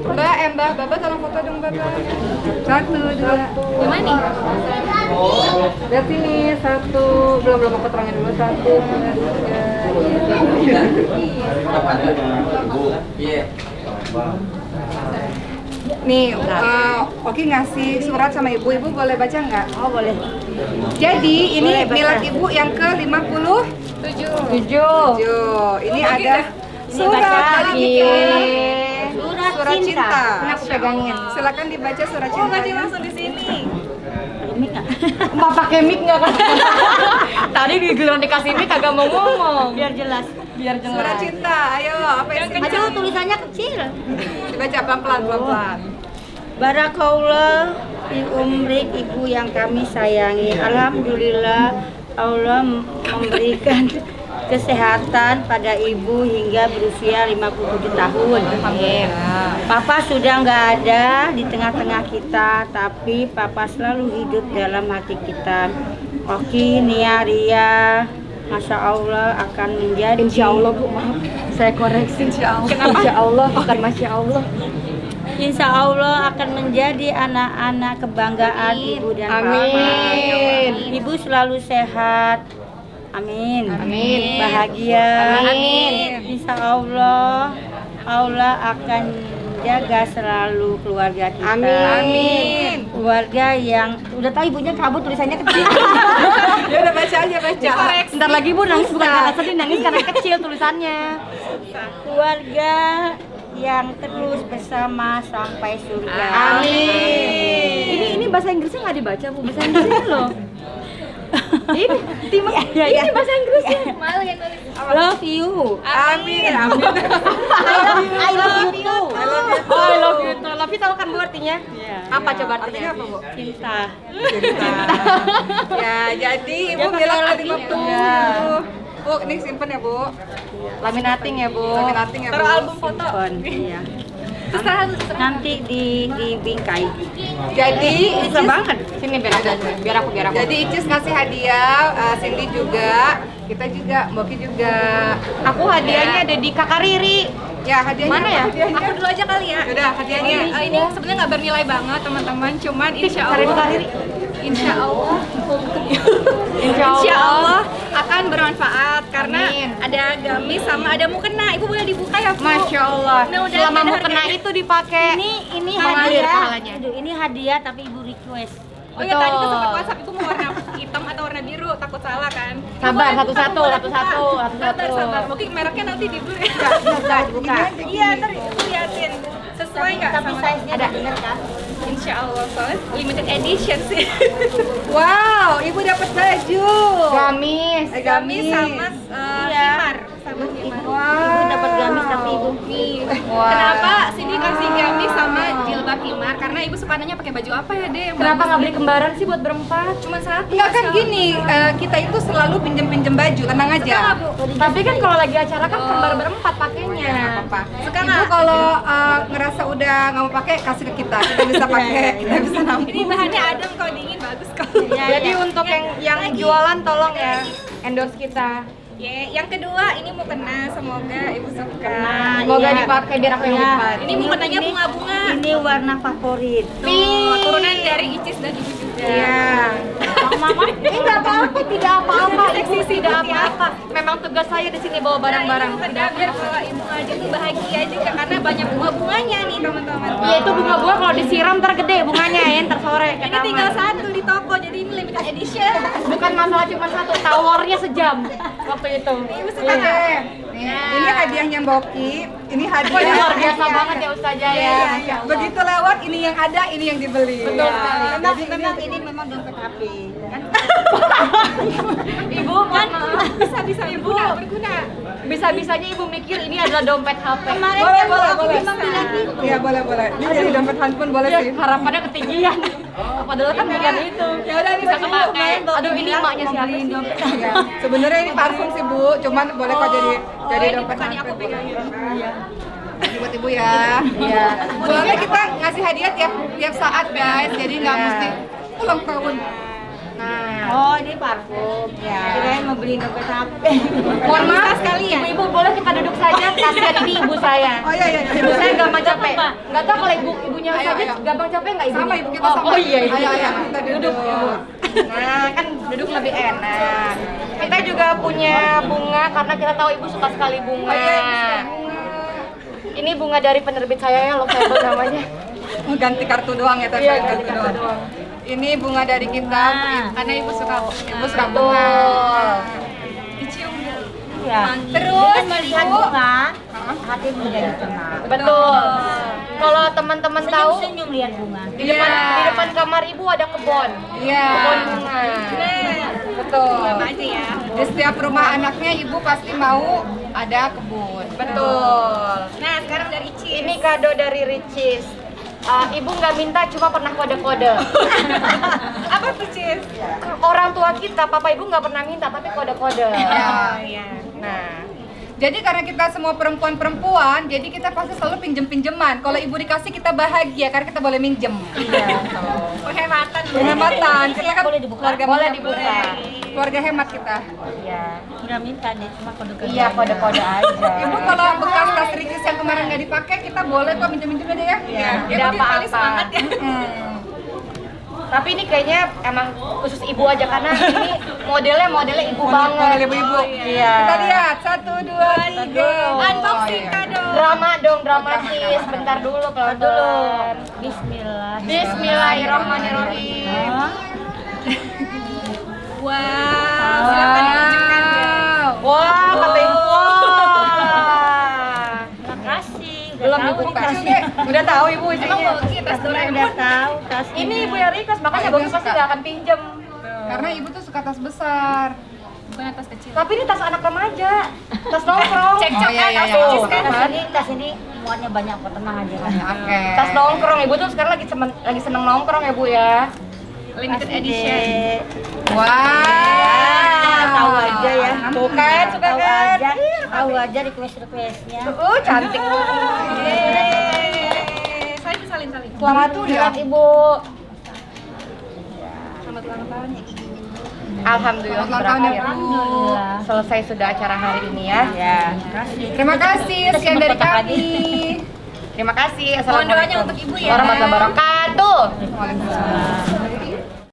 Mbak, Baba tolong foto dong, Baba. 1, 2. Gimana nih? Lihat sini, 1. Belum aku terangin dulu. 1, 2, 3. Nih, Oki ngasih surat sama ibu. Ibu boleh baca nggak? Oh boleh. Jadi ini Boleh baca. milad ibu yang ke-57. 7. Ini ada surat Surat cinta. Kenapa pegangin? Silakan dibaca surat cinta. Baca langsung di sini. Mic nggak? Mbak pakai mic nggak kan? Tadi di giliran dikasih mic kagak mau ngomong. Biar jelas. Surat cinta. Ayo, apa yang Aduh tulisannya kecil. dibaca pelan-pelan. Barakallah fi umrik ibu yang kami sayangi. Alhamdulillah Allah memberikan kesehatan pada ibu hingga berusia 57 tahun. Papa sudah nggak ada di tengah-tengah kita, tapi Papa selalu hidup dalam hati kita. Oki, Nia, Ria, Masya Allah akan menjadi. Insya Allah Bu, maaf. Saya koreksi. Insya Allah. Kenapa? Insya Allah, bukan Masya Allah. Insya Allah akan menjadi anak-anak kebanggaan ibu dan Amin. Papa. Ibu selalu sehat. Amin. Amin. Bahagia. Amin. Insya Allah akan jaga selalu keluarga kita. Amin. Keluarga yang udah tahu ibunya kabur tulisannya kecil. Ya udah baca aja. Bentar lagi Bu nangis bukan karena sedih, nangis karena kecil tulisannya. Keluarga yang terus bersama sampai surga. Amin. Ini bahasa Inggrisnya nggak dibaca Bu, bahasa Inggrisnya loh. Ini ini bahasa Inggrisnya. Malu yang tulis. Love you. Amin. I love you too. Oh, I love you too. Love you tahu kan Bu artinya? Apa coba artinya? Apa, Bu? Cinta. Ya, jadi ibu pakai bilang love tadi you waktu. too. Bu, ini simpen ya, Bu. Laminating ya Bu. Laminating ya, Bu. Taruh album foto. Iya. Nanti di bingkai. Jadi Bisa banget. Sini biar aku. Jadi Icis ngasih hadiah, Cindy juga, kita juga, Moki juga. Aku hadiahnya ada di Kakak Riri. Ya, hadiahnya Mana ya? apa hadiahnya? Aku dulu aja kali ya. Udah, hadiahnya. Ini sebenarnya nggak bernilai banget teman-teman, cuman insya Cari Kakak Allah, Riri. insya Allah, Insya insya Allah. Allah akan bermanfaat karena Amin. ada gamis sama ada mukena. Ibu boleh dibuka ya, Bu? Masya Allah. Nah, udah Selama ada mau kena harganya. itu dipakai. Ini Mengalir hadiah. pahalanya. Aduh, ini hadiah tapi ibu request. Oh ya, tadi tuh sempat WhatsApp ibu mau warna hitam atau warna biru, takut salah kan? Sabar, Ibu satu-satu, boleh satu-satu, buka. satu-satu. Sabar. Mungkin mereknya nanti dibeli. Bisa dibuka. Iya, ntar ibu liatin. Sesuai nggak Tapi sama? size-nya ada bener kan? Insya Allah, soalnya limited edition sih. Wow, ibu dapat baju. Gamis. Gamis sama Iya. himar, sama himar. Ibu dapat gamis tapi ibu Wah. Kenapa Cindy kasih gamis sama jilbab himar? Karena ibu suka nanya pakai baju apa ya, Dek? Yang Kenapa bagus? nggak beli kembaran sih buat berempat? Cuma satu. Enggak kan Masya gini, kita itu selalu pinjem-pinjem baju, tenang aja. Allah. Tapi kan kalau lagi acara kan kembar berempat pakainya. Apa? Suka Ibu nggak? kalau ngerasa udah nggak mau pakai, kasih ke kita bisa pakai, kita bisa nambah. Ini bahannya adem kok, dingin bagus kok. Jadi untuk yang jualan tolong ya endorse kita. Ya, yang kedua ini mau kena, semoga ibu suka. Semoga iya. dipakai biar aku yang Iya. lipat. Ini mukenanya bunga-bunga. Ini warna favorit. Tuh, turunan dari Icis dan ibu juga. Iya. Mama, Nggak apa-apa, tidak apa-apa. Seksi sih, Tidak Dok, ya. apa-apa. Memang tugas saya di sini bawa barang-barang. Nah, ini mukena biar kalau ibu ngaji tuh bahagia juga karena banyak bunga-bunganya nih teman-teman. Iya itu bunga-bunga kalau disiram ntar gede bunganya ya, ntar sore ke Ini tinggal taman. satu di toko, jadi ini limited edition. Bukan masalah cuma satu, tawarnya sejam waktu itu. Ibu suka Oke, nggak? ini hadiahnya Mbak Oki, ini hadiah. Wah, ini luar biasa banget ya Ustazah ya. Iya. Begitu lewat, ini yang ada, ini yang dibeli. Betul sekali. memang ini memang dompet HP. Kan? Ibu kan Bisa berguna, berguna. bisa-bisanya ibu mikir ini adalah dompet HP. Kemarin Boleh, kan boleh, aku boleh. memang bilang gitu. Iya, boleh. Ini jadi dompet handphone boleh Ya, sih. harapannya ketinggian. Padahal kan bukan itu. Ya udah Bisa kemakai. Aduh ini emaknya siapa sih? Iya. Sebenarnya ini parfum sih Bu, cuman boleh kok jadi dompet Bukan yang aku handphone. pegangin. Ini buat ibu ya. Iya. Soalnya kita ngasih hadiah tiap saat guys, jadi nggak mesti ulang tahun. Nah, Oh, ini parfum. ya. Kirain mau beli dompet HP. Mohon maaf sekali ya. Ibu-ibu boleh kita duduk saja. Kasihan ini ibu saya. Oh iya. Ibu saya gampang capek. Nggak tahu kalau ibunya Ayo, saja ayo. gampang capek nggak ibunya? Sama ibu kita sama. Oh iya. Ayo, kita Duduk ibu. Nah, kan duduk lebih enak. Kita juga punya bunga karena kita tahu ibu suka sekali bunga. Oh, iya, ibu suka Ini bunga dari penerbit saya ya, Lovable namanya. Ganti kartu doang ya, Iya, ganti kartu doang. Ini bunga dari kita, karena ibu suka bunga. Betul. Dicium. Ya. Terus Melihat ibu, bunga, hati menjadi tenang. betul. Kalau teman-teman tahu Senyum-senyum lihat bunga. di depan kamar ibu ada kebun. Iya. Kebun bunga. Betul. aja ya. Di setiap rumah anaknya ibu pasti mau ada kebun. Betul. Nah, sekarang dari Ci. Ini kado dari Ricis. Ibu nggak minta, cuma pernah kode-kode. Apa tuh, Cis? Orang tua kita, papa ibu nggak pernah minta, tapi kode-kode. Iya. Nah, Jadi karena kita semua perempuan-perempuan, jadi kita pasti selalu pinjem-pinjeman. Kalau ibu dikasih kita bahagia karena kita boleh minjem. iya. Penghematan. Penghematan. Kita kan Boleh dibuka? keluarga Boleh dibuka. Keluarga hemat kita. Iya. Nggak minta deh, cuma kode-kode. Iya, kode-kode aja. Ibu kalau bekas tas Ricis yang kemarin nggak dipakai, kita boleh kok minjem-minjem aja ya. Iya, Ya, tidak Ibu paling apa-apa. semangat ya. Tapi ini kayaknya emang khusus ibu aja karena ini modelnya ibu banget. Model ibu-ibu. Iya. Kita lihat 1, 2, 3. Unboxing kado. Drama dong, dramatis. Bentar dulu, pelan-pelan. Bismillah. Bismillahirrahmanirrahim. Wow, silakan ditunjukkan ya. Wah, kata ibu. Makasih. Belum dibuka. Udah tahu ibu Emang isinya. mau kita Udah Doraemon. tahu tas Ini ibu yang request, makanya bagus pasti nggak akan pinjem. Karena ibu tuh suka tas besar. Bukan tas kecil. Tapi ini tas anak remaja, tas nongkrong. Cekcok Oh, iya, kan, iya, tas iya. kecil kan. tas ini muatnya banyak kok, tenang aja kan. Oke. Tas nongkrong, ibu tuh sekarang lagi seneng nongkrong ya bu ya. Limited edition. Wow. Tahu aja ya. Tuh kan, suka Tahu kan? aja, tahu aja request-requestnya. Cantik. Yeay. Salin. Selamat ulang ibu. Selamat ulang tahun ya. Alhamdulillah Selamat ulang tahun ya, berakhir. Bu. Selesai sudah acara hari ini ya. Ya. Terima kasih, sekian dari kami. Terima kasih. Mohon doanya Assalamualaikum untuk ibu ya. warahmatullahi wabarakatuh. Waalaikumsalam.